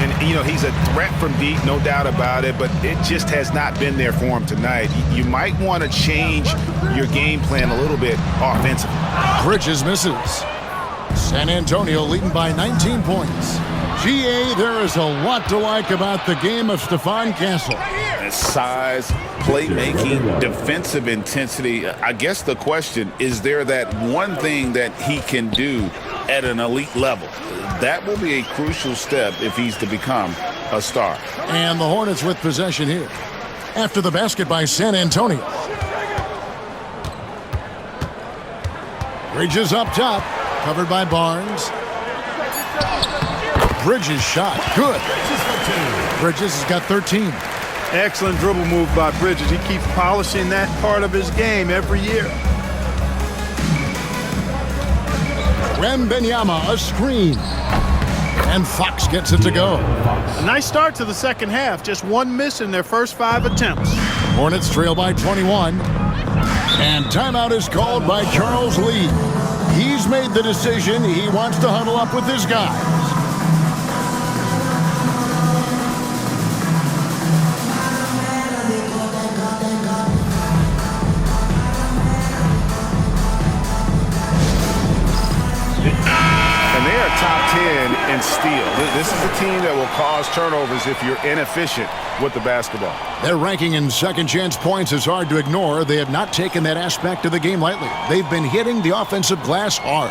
And, he's a threat from deep, no doubt about it, but it just has not been there for him tonight. You might want to change your game plan a little bit offensively. Bridges misses. San Antonio leading by 19 points. GA, there is a lot to like about the game of Stephon Castle. Size, playmaking, defensive intensity. I guess the question, is there that one thing that he can do at an elite level? That will be a crucial step if he's to become a star. And the Hornets with possession here. After the basket by San Antonio. Bridges up top, covered by Barnes. Bridges shot, good. Bridges has got 13. Excellent dribble move by Bridges. He keeps polishing that part of his game every year. Wembanyama, a screen. And Fox gets it to go. A nice start to the second half. Just one miss in their first 5 attempts. Hornets trail by 21. And timeout is called by Charles Lee. He's made the decision. He wants to huddle up with his guys. Top 10 in steal. This is a team that will cause turnovers if you're inefficient with the basketball. Their ranking in second chance points is hard to ignore. They have not taken that aspect of the game lightly. They've been hitting the offensive glass hard.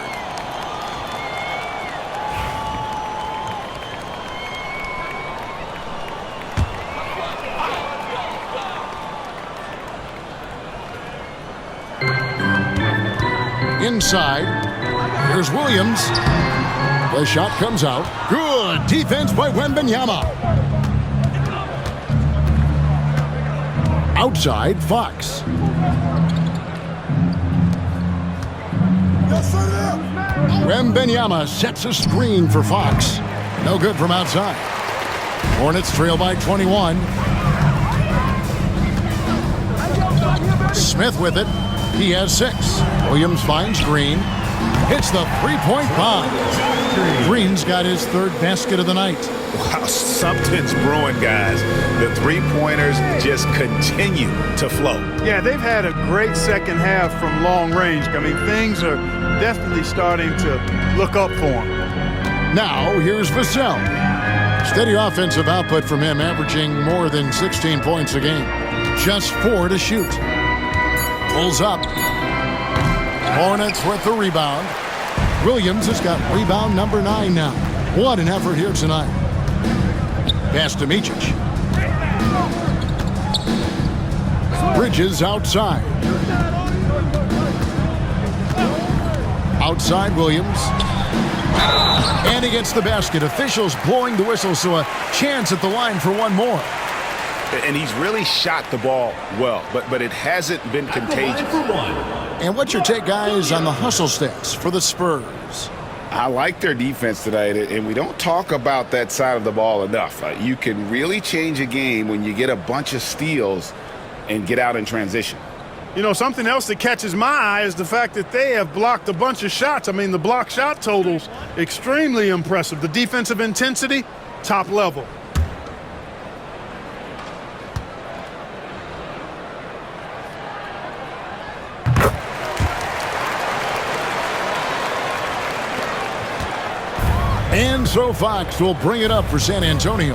Inside, here's Williams. The shot comes out. Good defense by Wembanyama. Outside, Fox. Wembanyama sets a screen for Fox. No good from outside. Hornets trail by 21. Smith with it. He has 6. Williams finds Green. Hits the three-point bomb. Green's got his 3rd basket of the night. Wow, something's brewing, guys. The three-pointers just continue to flow. Yeah, they've had a great second half from long range. I mean, things are definitely starting to look up for him. Now, here's Vassell. Steady offensive output from him, averaging more than 16 points a game. Just 4 to shoot. Pulls up. Hornets with the rebound. Williams has got rebound number 9 now. What an effort here tonight. Pass to Micic. Bridges outside. Outside Williams. And he gets the basket. Officials blowing the whistle, so a chance at the line for one more. And he's really shot the ball well, but it hasn't been contagious. And what's your take, guys, on the hustle stats for the Spurs? I like their defense tonight, and we don't talk about that side of the ball enough. You can really change a game when you get a bunch of steals and get out in transition. You know, something else that catches my eye is the fact that they have blocked a bunch of shots. I mean, the block shot totals, extremely impressive. The defensive intensity, top level. And so Fox will bring it up for San Antonio.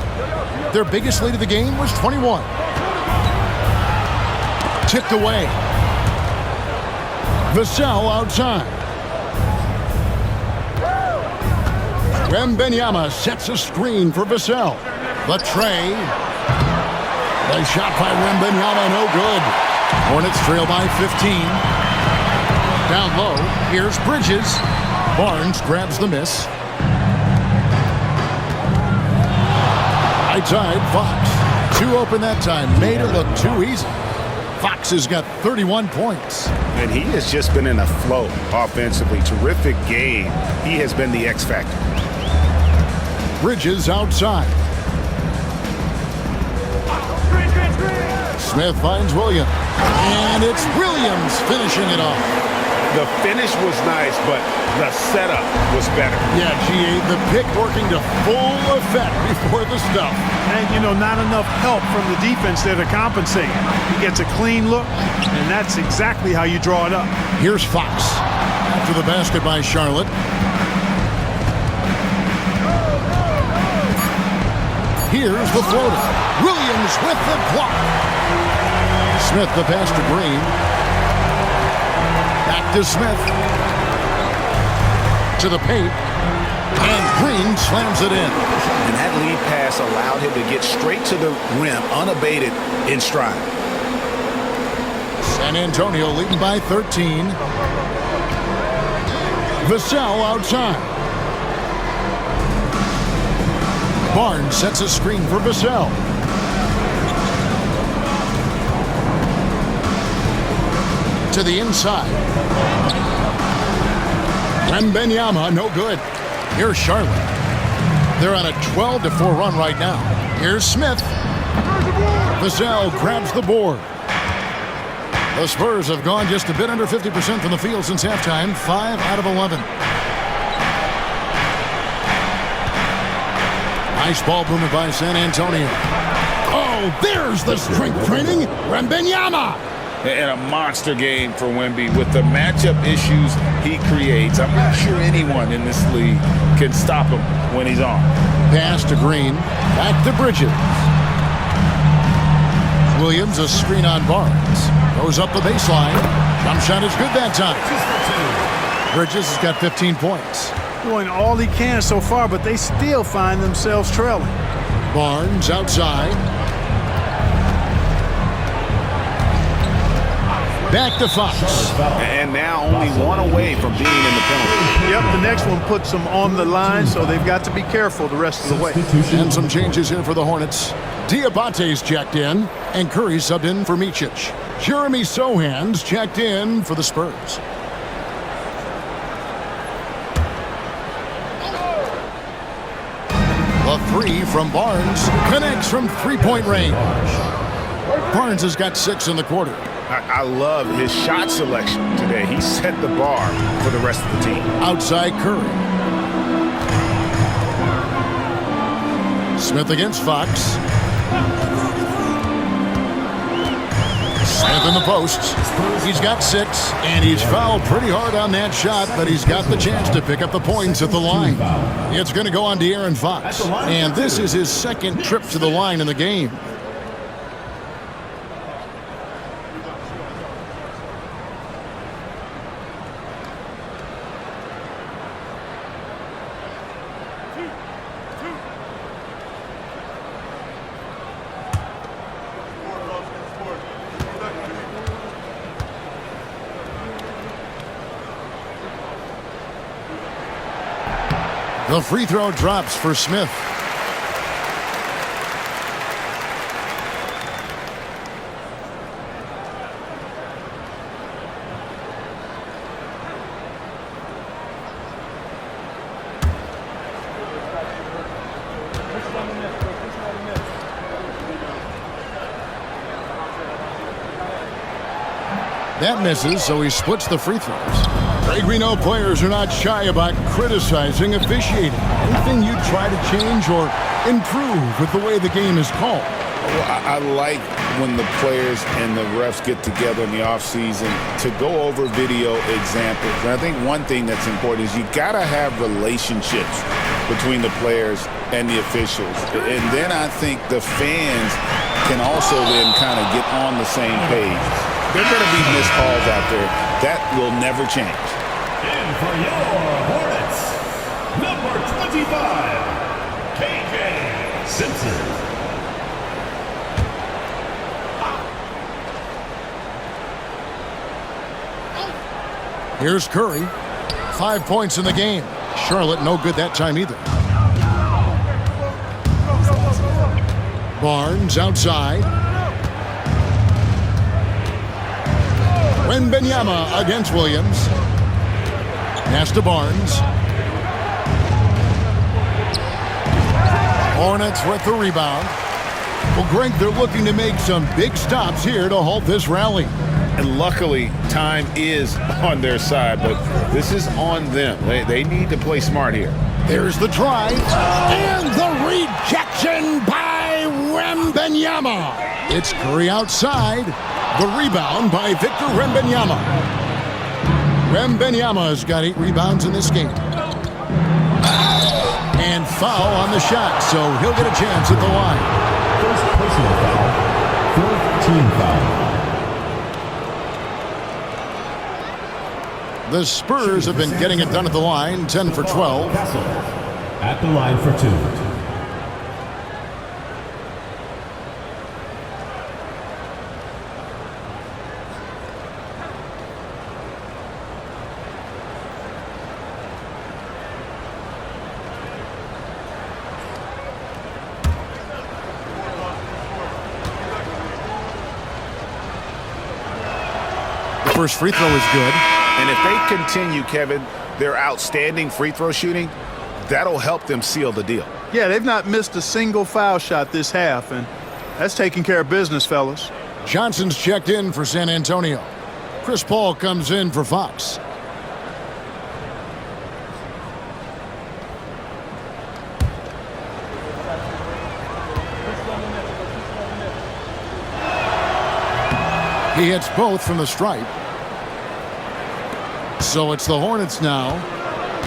Their biggest lead of the game was 21. Tipped away. Vassell outside. Wembanyama sets a screen for Vassell. The tray. The shot by Wembanyama, no good. Hornets trail by 15. Down low, here's Bridges. Barnes grabs the miss. Right side, Fox. 2 open that time. Made it look too easy. Fox has got 31 points. And he has just been in a flow offensively. Terrific game. He has been the X factor. Bridges outside. Smith finds Williams. And it's Williams finishing it off. The finish was nice, but the setup was better. Yeah, GA, the pick working to full effect before the stuff. And, not enough help from the defense there to compensate. He gets a clean look, and that's exactly how you draw it up. Here's Fox after the basket by Charlotte. Here's the floater. Williams with the block. Smith the pass to Green. Back to Smith. To the paint. And Green slams it in. And that lead pass allowed him to get straight to the rim, unabated in stride. San Antonio leading by 13. Vassell outside. Barnes sets a screen for Vassell. To the inside. Wembanyama, no good. Here's Charlotte. They're on a 12-4 run right now. Here's Smith. Vassell grabs the board. The Spurs have gone just a bit under 50% from the field since halftime, 5 out of 11. Nice ball movement by San Antonio. Oh, there's the strength training. Wembanyama. And a monster game for Wemby with the matchup issues he creates. I'm not sure anyone in this league can stop him when he's on. Pass to Green. Back to Bridges. Williams, a screen on Barnes. Goes up the baseline. Jump shot is good that time. Bridges has got 15 points. Doing all he can so far, but they still find themselves trailing. Barnes outside. Back to Fox. And now only one away from being in the penalty. Yep, the next one puts them on the line, so they've got to be careful the rest of the way. And some changes here for the Hornets. Diabate's checked in, and Curry subbed in for Micic. Jeremy Sohan's checked in for the Spurs. The three from Barnes connects from three-point range. Barnes has got 6 in the quarter. I love his shot selection today. He set the bar for the rest of the team. Outside Curry. Smith against Fox. Smith in the post. He's got 6, and he's fouled pretty hard on that shot, but he's got the chance to pick up the points at the line. It's going to go on De'Aaron Fox, and this is his second trip to the line in the game. The free throw drops for Smith. That misses, so he splits the free throws. Greg, we know players are not shy about criticizing officiating. Anything you try to change or improve with the way the game is called? Well, I like when the players and the refs get together in the offseason to go over video examples. And I think one thing that's important is you got to have relationships between the players and the officials. And then I think the fans can also then kind of get on the same page. There are going to be missed calls out there. That will never change. And for your Hornets, number 25, KJ Simpson. Here's Curry. 5 points in the game. Charlotte no good that time either. Barnes outside. Wembanyama against Williams. Pass to Barnes. Hornets with the rebound. Well, Greg, they're looking to make some big stops here to halt this rally. And luckily, time is on their side, but this is on them. They need to play smart here. There's the drive, and the rejection by Wembanyama. It's Curry outside. The rebound by Victor Wembanyama. Wembanyama has got 8 rebounds in this game. And foul on the shot, so he'll get a chance at the line. First personal foul, 4th team foul. The Spurs have been getting it done at the line, 10 for 12. At the line for 2. First free throw is good. And if they continue, Kevin, their outstanding free throw shooting, that'll help them seal the deal. Yeah, they've not missed a single foul shot this half, and that's taking care of business, fellas. Johnson's checked in for San Antonio. Chris Paul comes in for Fox. He hits both from the stripe. So it's the Hornets now,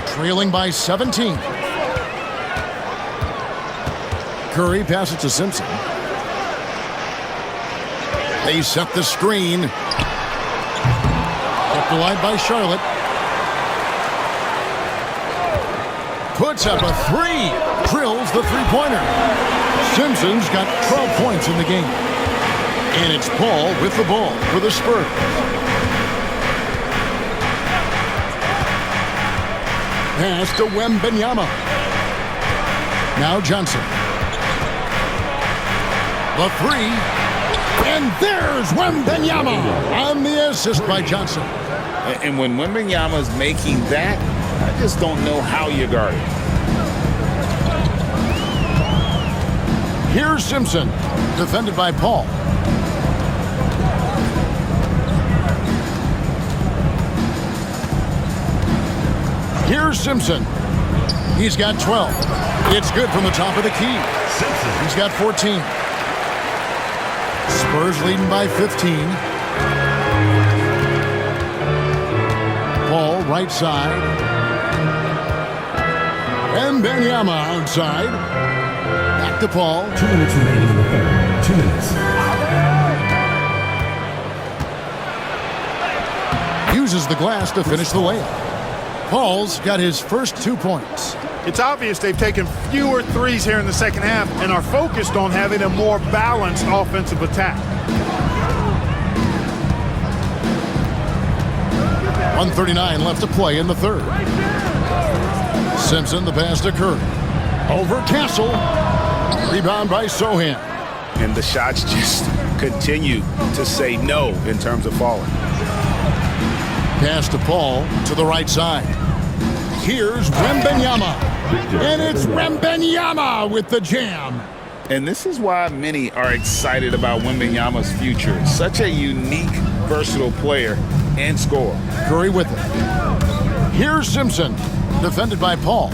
trailing by 17. Curry passes to Simpson. They set the screen. Kept alive by Charlotte. Puts up a 3. Drills the three-pointer. Simpson's got 12 points in the game. And it's Paul with the ball for the Spurs. Pass to Wembanyama. Now Johnson. The 3. And there's Wembanyama on the assist by Johnson. And when Wembanyama's making that, I just don't know how you guard it. Here's Simpson, defended by Paul. Here's Simpson. He's got 12. It's good from the top of the key. He's got 14. Spurs leading by 15. Paul right side. And Wembanyama outside. Back to Paul. 2 minutes remaining in the third. 2 minutes. Uses the glass to finish the layup. Paul's got his first 2 points. It's obvious they've taken fewer threes here in the second half and are focused on having a more balanced offensive attack. 1:39 left to play in the third. Simpson, the pass to Curry. Over Castle. Rebound by Sohan. And the shots just continue to say no in terms of falling. Pass to Paul to the right side. Here's Wembanyama. And it's Wembanyama with the jam. And this is why many are excited about Wembanyama's future. Such a unique, versatile player and scorer. Curry with it. Here's Simpson, defended by Paul.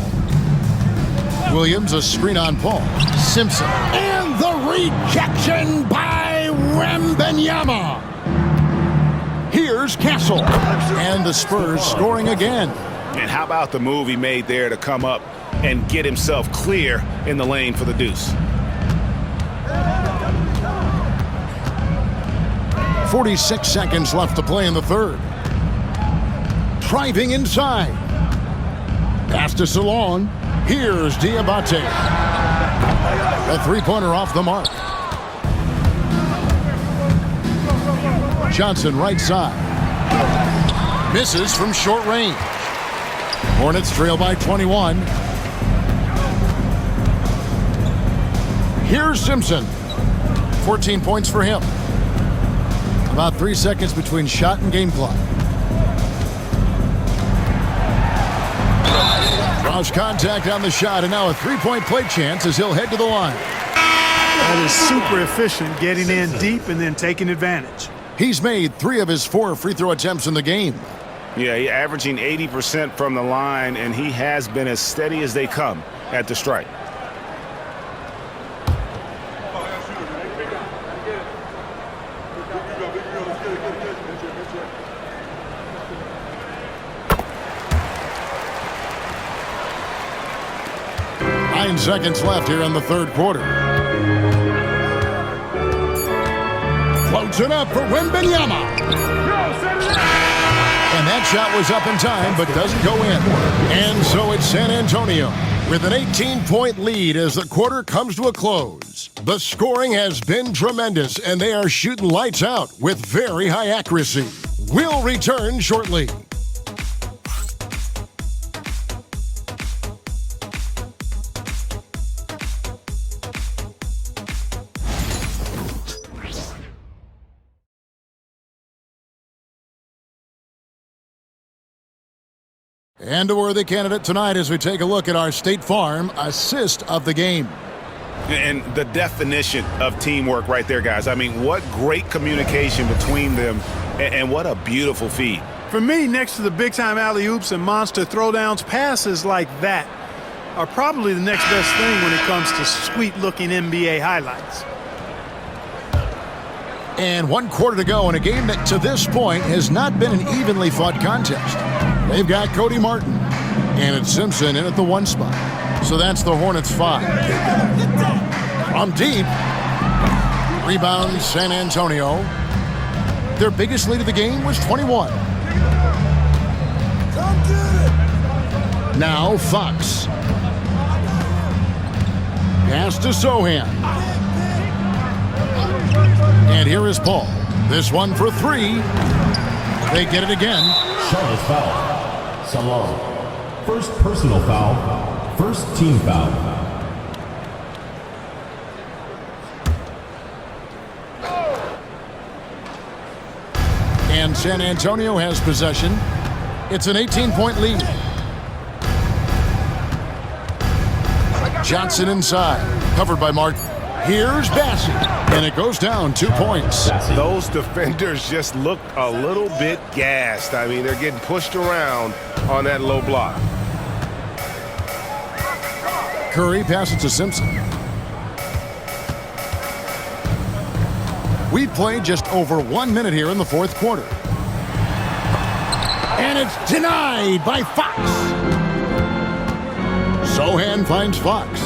Williams, a screen on Paul. Simpson. And the rejection by Wembanyama. Here's Castle. And the Spurs scoring again. And how about the move he made there to come up and get himself clear in the lane for the deuce? 46 seconds left to play in the third. Driving inside. Pass to Salon. Here's Diabate. A three-pointer off the mark. Johnson right side. Misses from short range. Hornets trail by 21. Here's Simpson. 14 points for him. About 3 seconds between shot and game clock. Draws contact on the shot, and now a three-point play chance as he'll head to the line. That is super efficient, getting in deep and then taking advantage. He's made 3 of his 4 free throw attempts in the game. Yeah, he's averaging 80% from the line, and he has been as steady as they come at the stripe. Nine seconds left here in the third quarter. Floats it up for Wembanyama. And that shot was up in time, but doesn't go in. And so it's San Antonio with an 18-point lead as the quarter comes to a close. The scoring has been tremendous, and they are shooting lights out with very high accuracy. We'll return shortly. And a worthy candidate tonight as we take a look at our State Farm assist of the game. And the definition of teamwork right there, guys. I mean, what great communication between them, and what a beautiful feed. For me, next to the big-time alley-oops and monster throwdowns, passes like that are probably the next best thing when it comes to sweet-looking NBA highlights. And 1 quarter to go in a game that to this point has not been an evenly fought contest. They've got Cody Martin, and it's Simpson in at the 1 spot. So that's the Hornets 5. From deep, rebound San Antonio. Their biggest lead of the game was 21. Now Fox. Pass to Sohan. And here is Paul. This one for 3. They get it again. Charlotte foul. Salon. First personal foul. First team foul. And San Antonio has possession. It's an 18-point lead. Johnson inside. Covered by Martin. Here's Bassey, and it goes down 2 points. Those defenders just look a little bit gassed. I mean, they're getting pushed around on that low block. Curry passes to Simpson. We've played just over 1 minute here in the fourth quarter. And it's denied by Fox. Sohan finds Fox.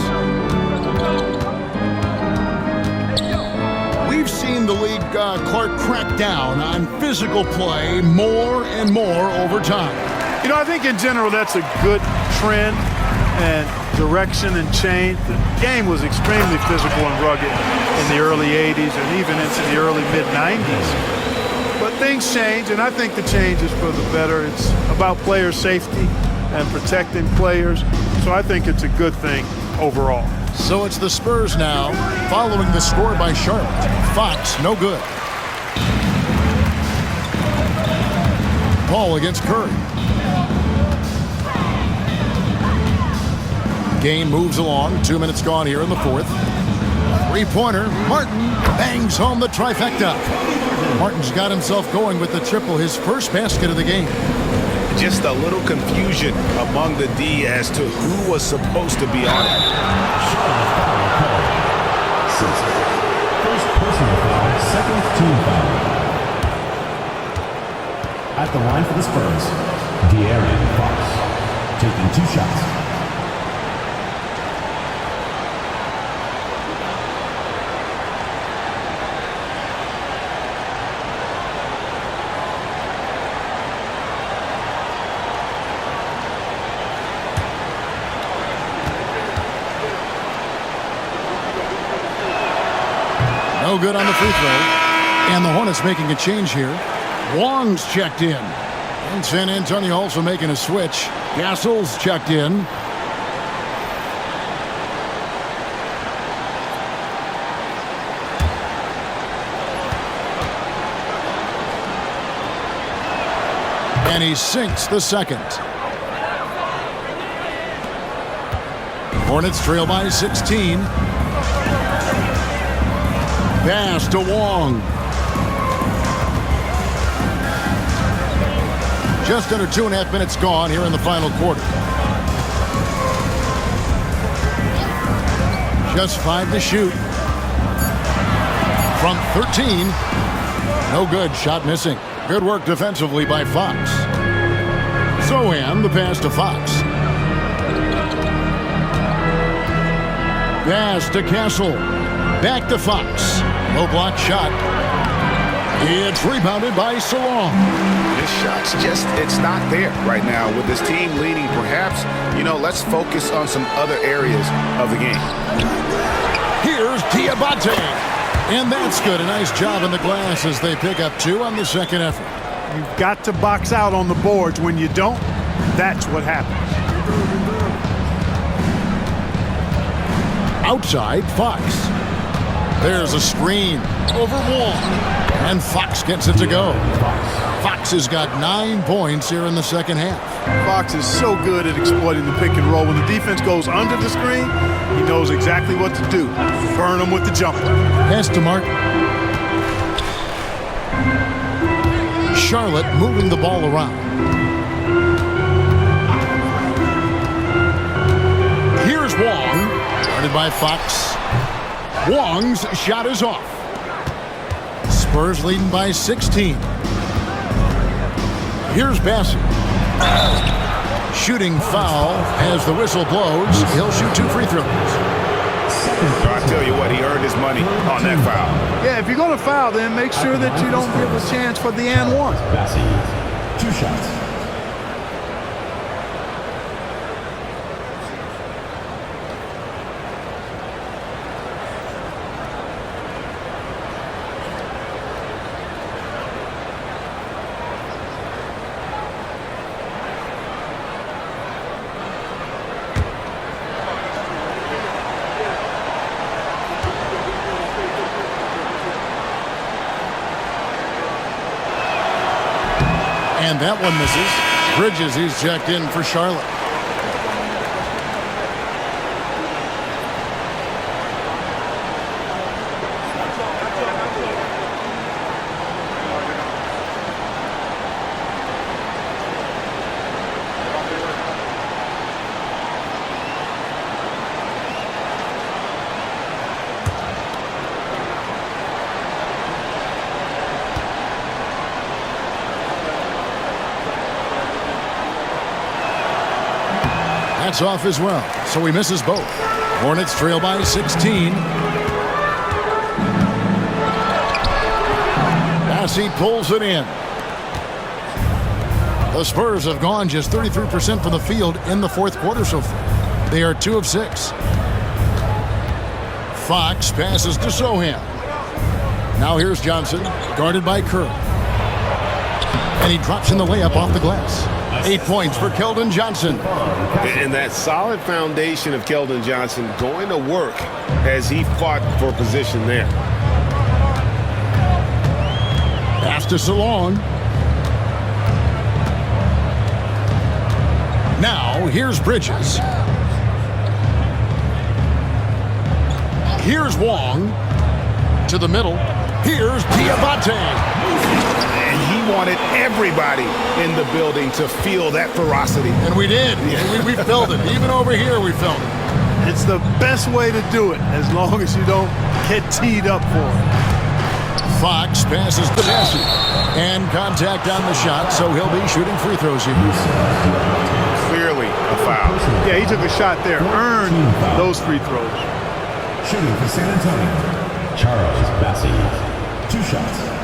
We've seen the league, Clark, crack down on physical play more and more over time. You know, I think in general that's a good trend and direction and change. The game was extremely physical and rugged in the early 80s and even into the early mid-90s. But things change, and I think the change is for the better. It's about player safety and protecting players. So I think it's a good thing overall. So it's the Spurs now, following the score by Charlotte. Fox, no good. Paul against Curry. Game moves along. 2 minutes gone here in the fourth. Three-pointer. Martin bangs home the trifecta. Martin's got himself going with the triple, his first basket of the game. Just a little confusion among the D as to who was supposed to be on it. First personal foul, second team foul. At the line for the Spurs, De'Aaron Fox, taking 2 shots. No good on the free throw. And the Hornets making a change here. Wong's checked in. And San Antonio also making a switch. Gassol's checked in. And he sinks the second. Hornets trail by 16. Pass to Wong. Just under 2.5 minutes gone here in the final quarter. Just 5 to shoot. From 13. No good. Shot missing. Good work defensively by Fox. Sohan, the pass to Fox. Pass to Castle. Back to Fox. Low block shot. It's rebounded by Salon. This shot's it's not there right now with this team leading. Perhaps, let's focus on some other areas of the game. Here's Diabate. And that's good. A nice job in the glass as they pick up 2 on the second effort. You've got to box out on the boards. When you don't, that's what happens. Outside, Fox. There's a screen over Wong. And Fox gets it to go. Fox has got 9 points here in the second half. Fox is so good at exploiting the pick and roll. When the defense goes under the screen, he knows exactly what to do. Burn them with the jumper. Pass to Mark. Charlotte moving the ball around. Here's Wong. Guarded by Fox. Wong's shot is off. Spurs leading by 16. Here's Bassett. Shooting foul as the whistle blows. He'll shoot 2 free throws. I tell you what, he earned his money on that foul. Yeah, if you're going to foul, then make sure that you don't give a chance for the and one. Bassett, 2 shots. And that one misses. Bridges, he's checked in for Charlotte. That's off as well, so he misses both. Hornets trail by 16. Bassey pulls it in. The Spurs have gone just 33% from the field in the fourth quarter so far. They are 2 of 6. Fox passes to Sohan. Now here's Johnson, guarded by Kerr. And he drops in the layup off the glass. 8 points for Keldon Johnson. And that solid foundation of Keldon Johnson going to work as he fought for position there. Pass to Salon. Now here's Bridges. Here's Wong. To the middle. Here's Diabate. Wanted everybody in the building to feel that ferocity. And we did. Yeah. We felt it. Even over here, we felt it. It's the best way to do it, as long as you don't get teed up for it. Fox passes to Bassett. And contact on the shot, so he'll be shooting free throws here. Clearly a foul. Yeah, he took a shot there. Earned those free throws. Shooting for San Antonio, Charles Bassett, 2 shots.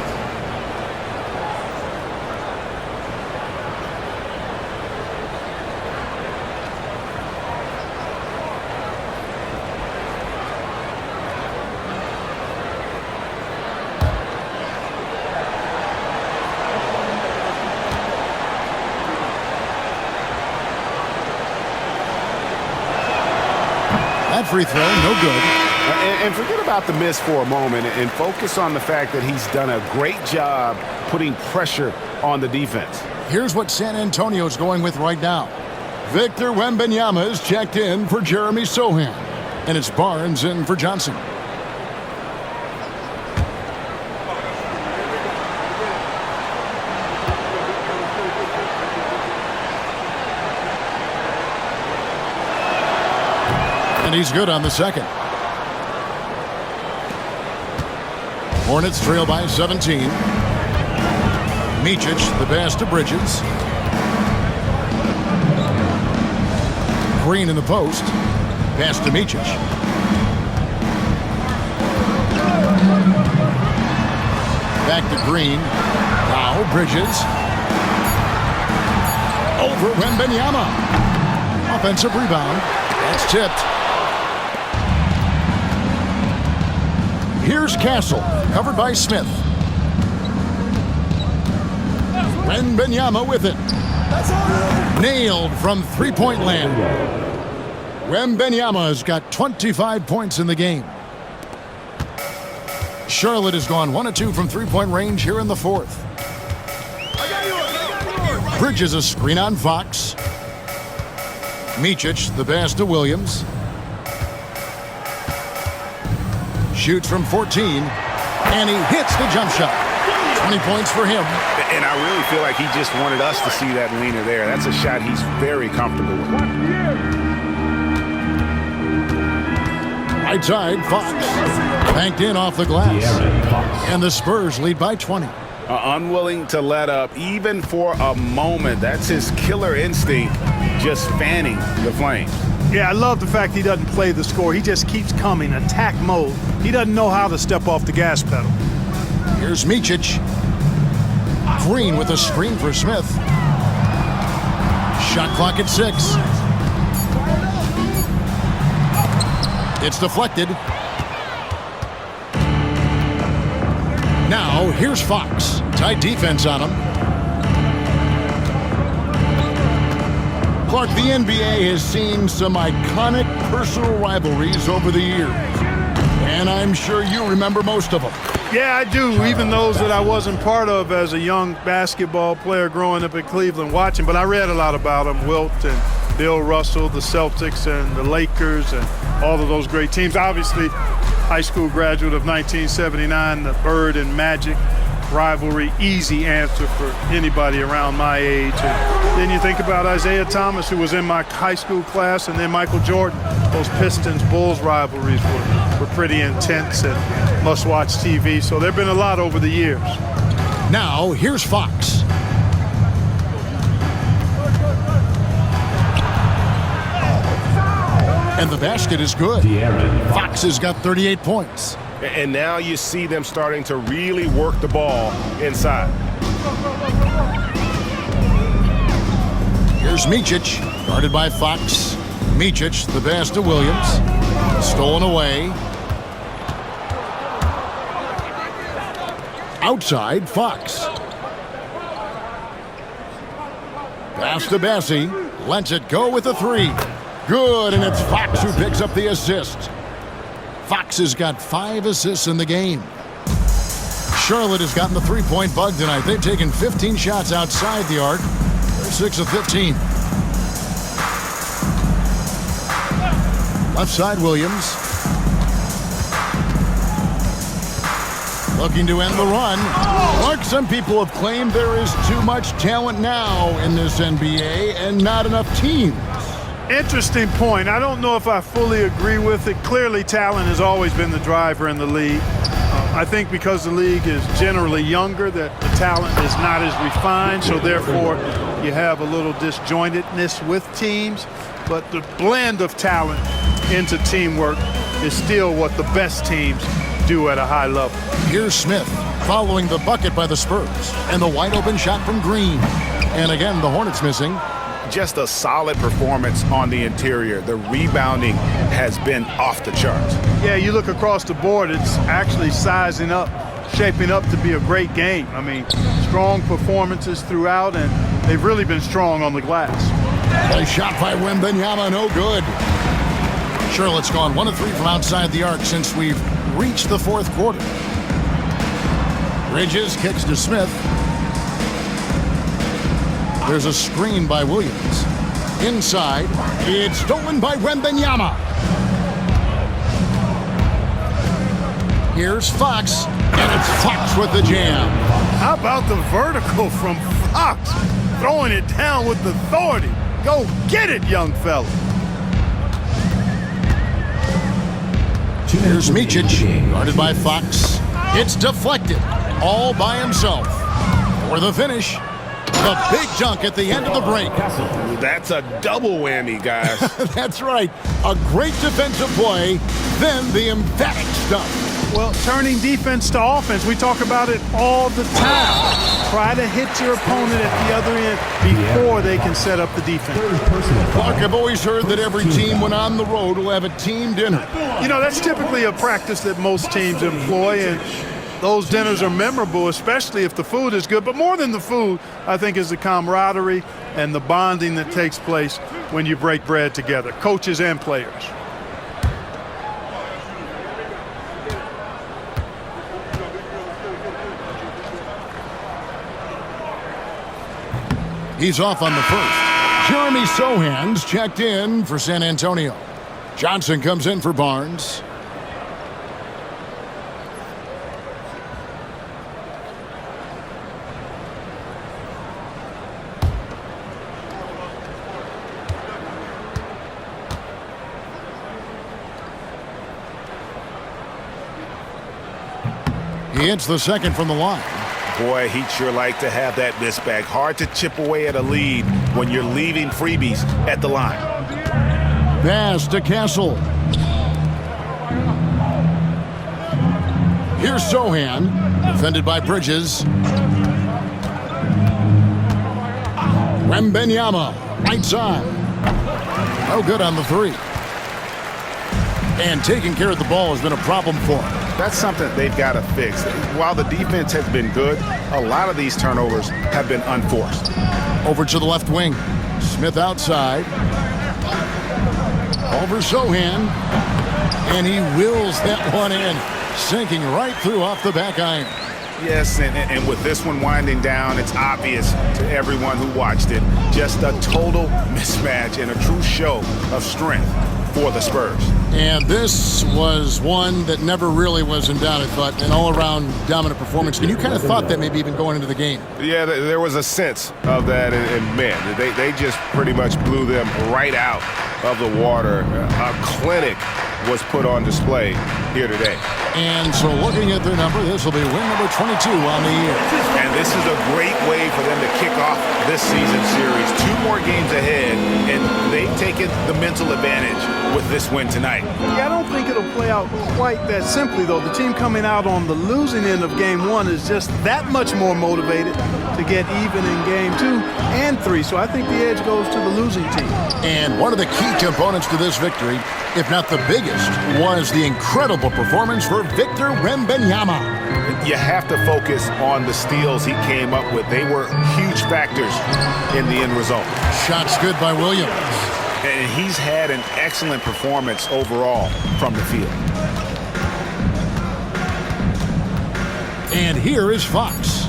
That free throw, no good. And forget about the miss for a moment and focus on the fact that he's done a great job putting pressure on the defense. Here's what San Antonio's going with right now. Victor Wembanyama is checked in for Jeremy Sohan. And it's Barnes in for Johnson. And he's good on the second. Hornets trail by 17. Micic, the pass to Bridges. Green in the post. Pass to Micic. Back to Green. Now Bridges. Over Wembanyama. Offensive rebound. That's tipped. Here's Castle, covered by Smith. Wembanyama with it. Nailed from three-point land. Wembanyama has got 25 points in the game. Charlotte has gone 1 of 2 from three-point range here in the fourth. Bridges a screen on Fox. Micic, the pass to Williams. Shoots from 14, and he hits the jump shot. 20 points for him. And I really feel like he just wanted us to see that leaner there. That's a shot he's very comfortable with. Right side, Fox. Banked in off the glass. And the Spurs lead by 20. Unwilling to let up, even for a moment. That's his killer instinct, just fanning the flames. Yeah, I love the fact he doesn't play the score. He just keeps coming, attack mode. He doesn't know how to step off the gas pedal. Here's Micic. Green with a screen for Smith. Shot clock at 6. It's deflected. Now, here's Fox. Tight defense on him. Clark, the NBA has seen some iconic personal rivalries over the years. And I'm sure you remember most of them. Yeah, I do, even those that I wasn't part of as a young basketball player growing up in Cleveland watching. But I read a lot about them, Wilt and Bill Russell, the Celtics and the Lakers and all of those great teams. Obviously, high school graduate of 1979, the Bird and Magic rivalry, easy answer for anybody around my age. And then you think about Isaiah Thomas, who was in my high school class, and then Michael Jordan. Those Pistons-Bulls rivalries were pretty intense and must-watch TV. So there have been a lot over the years. Now, here's Fox. And the basket is good. Fox has got 38 points. And now you see them starting to really work the ball inside. Here's Micic, guarded by Fox. Micic, the pass to Williams. Stolen away. Outside, Fox. Pass to Bassie. Lets it go with a 3. Good, and it's Fox who picks up the assist. Fox has got 5 assists in the game. Charlotte has gotten the three-point bug tonight. They've taken 15 shots outside the arc. They're 6 of 15. Left side, Williams. Looking to end the run. Mark, some people have claimed there is too much talent now in this NBA and not enough teams. Interesting point. I don't know if I fully agree with it. Clearly, talent has always been the driver in the league. I think because the league is generally younger, that the talent is not as refined, so therefore you have a little disjointedness with teams. But the blend of talent into teamwork is still what the best teams do at a high level. Here's Smith following the bucket by the Spurs and the wide open shot from Green. And again, the Hornets missing. Just a solid performance on the interior. The rebounding has been off the charts. Yeah, you look across the board, it's actually sizing up, shaping up to be a great game. I mean, strong performances throughout, and they've really been strong on the glass. A shot by Wembanyama, no good. Charlotte's gone 1 of 3 from outside the arc since we've reached the fourth quarter. Bridges kicks to Smith. There's a screen by Williams. Inside, it's stolen by Wembanyama. Here's Fox, and it's Fox with the jam. How about the vertical from Fox? Throwing it down with authority. Go get it, young fella. Here's Micic, guarded by Fox. It's deflected, all by himself. For the finish, the big dunk at the end of the break. That's a double whammy, guys. That's right. A great defensive play, then the emphatic stuff. Well, turning defense to offense, we talk about it all the time. Try to hit your opponent at the other end before they can set up the defense. Clark, I've always heard that every team when on the road will have a team dinner. You know, that's typically a practice that most teams employ, and those dinners are memorable, especially if the food is good. But more than the food, I think, is the camaraderie and the bonding that takes place when you break bread together, coaches and players. He's off on the first. Jeremy Sohan's checked in for San Antonio. Johnson comes in for Barnes. He hits the second from the line. Boy, he'd sure like to have that miss back. Hard to chip away at a lead when you're leaving freebies at the line. Pass to Castle. Here's Sohan, defended by Bridges. Wembanyama, right side. No good on the three. And taking care of the ball has been a problem for him. That's something they've got to fix. While the defense has been good, a lot of these turnovers have been unforced. Over to the left wing. Smith outside. Over Sohan. And he wills that one in. Sinking right through off the back iron. Yes, and with this one winding down, it's obvious to everyone who watched it. Just a total mismatch and a true show of strength for the Spurs. And this was one that never really was in doubt, I thought, an all-around dominant performance. And you kind of thought that maybe even going into the game. Yeah, there was a sense of that, and man, they just pretty much blew them right out of the water. A clinic was put on display here today. And so looking at their number, this will be win number 22 on the year. And this is a great way for them to kick off this season series. 2 more games ahead, and they've taken the mental advantage with this win tonight. Yeah, I don't think it'll play out quite that simply, though. The team coming out on the losing end of game 1 is just that much more motivated to get even in game 2 and 3. So I think the edge goes to the losing team. And one of the key components to this victory, if not the biggest, was the incredible performance for Victor Wembanyama. You have to focus on the steals he came up with. They were huge factors in the end result. Shots good by Williams. And he's had an excellent performance overall from the field. And here is Fox.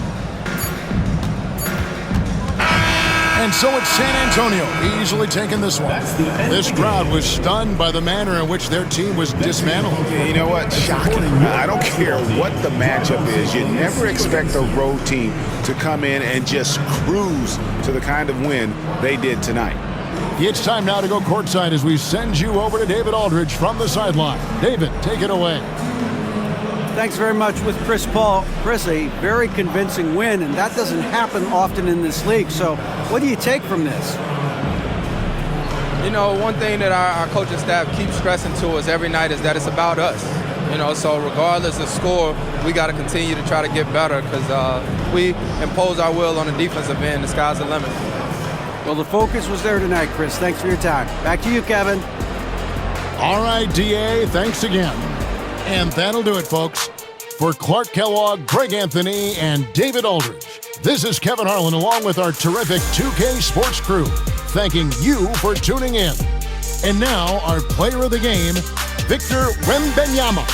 And so it's San Antonio easily taking this one. This crowd was stunned by the manner in which their team was dismantled. You know what? Shocking. I don't care what the matchup is. You never expect a road team to come in and just cruise to the kind of win they did tonight. It's time now to go courtside as we send you over to David Aldridge from the sideline. David, take it away. Thanks very much with Chris Paul. Chris, a very convincing win, and that doesn't happen often in this league. So what do you take from this? You know, one thing that our coaching staff keeps stressing to us every night is that it's about us. You know, so regardless of score, we got to continue to try to get better because we impose our will on the defensive end. The sky's the limit. Well, the focus was there tonight, Chris. Thanks for your time. Back to you, Kevin. All right, DA, thanks again. And that'll do it, folks. For Clark Kellogg, Greg Anthony, and David Aldridge, this is Kevin Harlan along with our terrific 2K Sports crew, thanking you for tuning in. And now, our player of the game, Victor Wembanyama.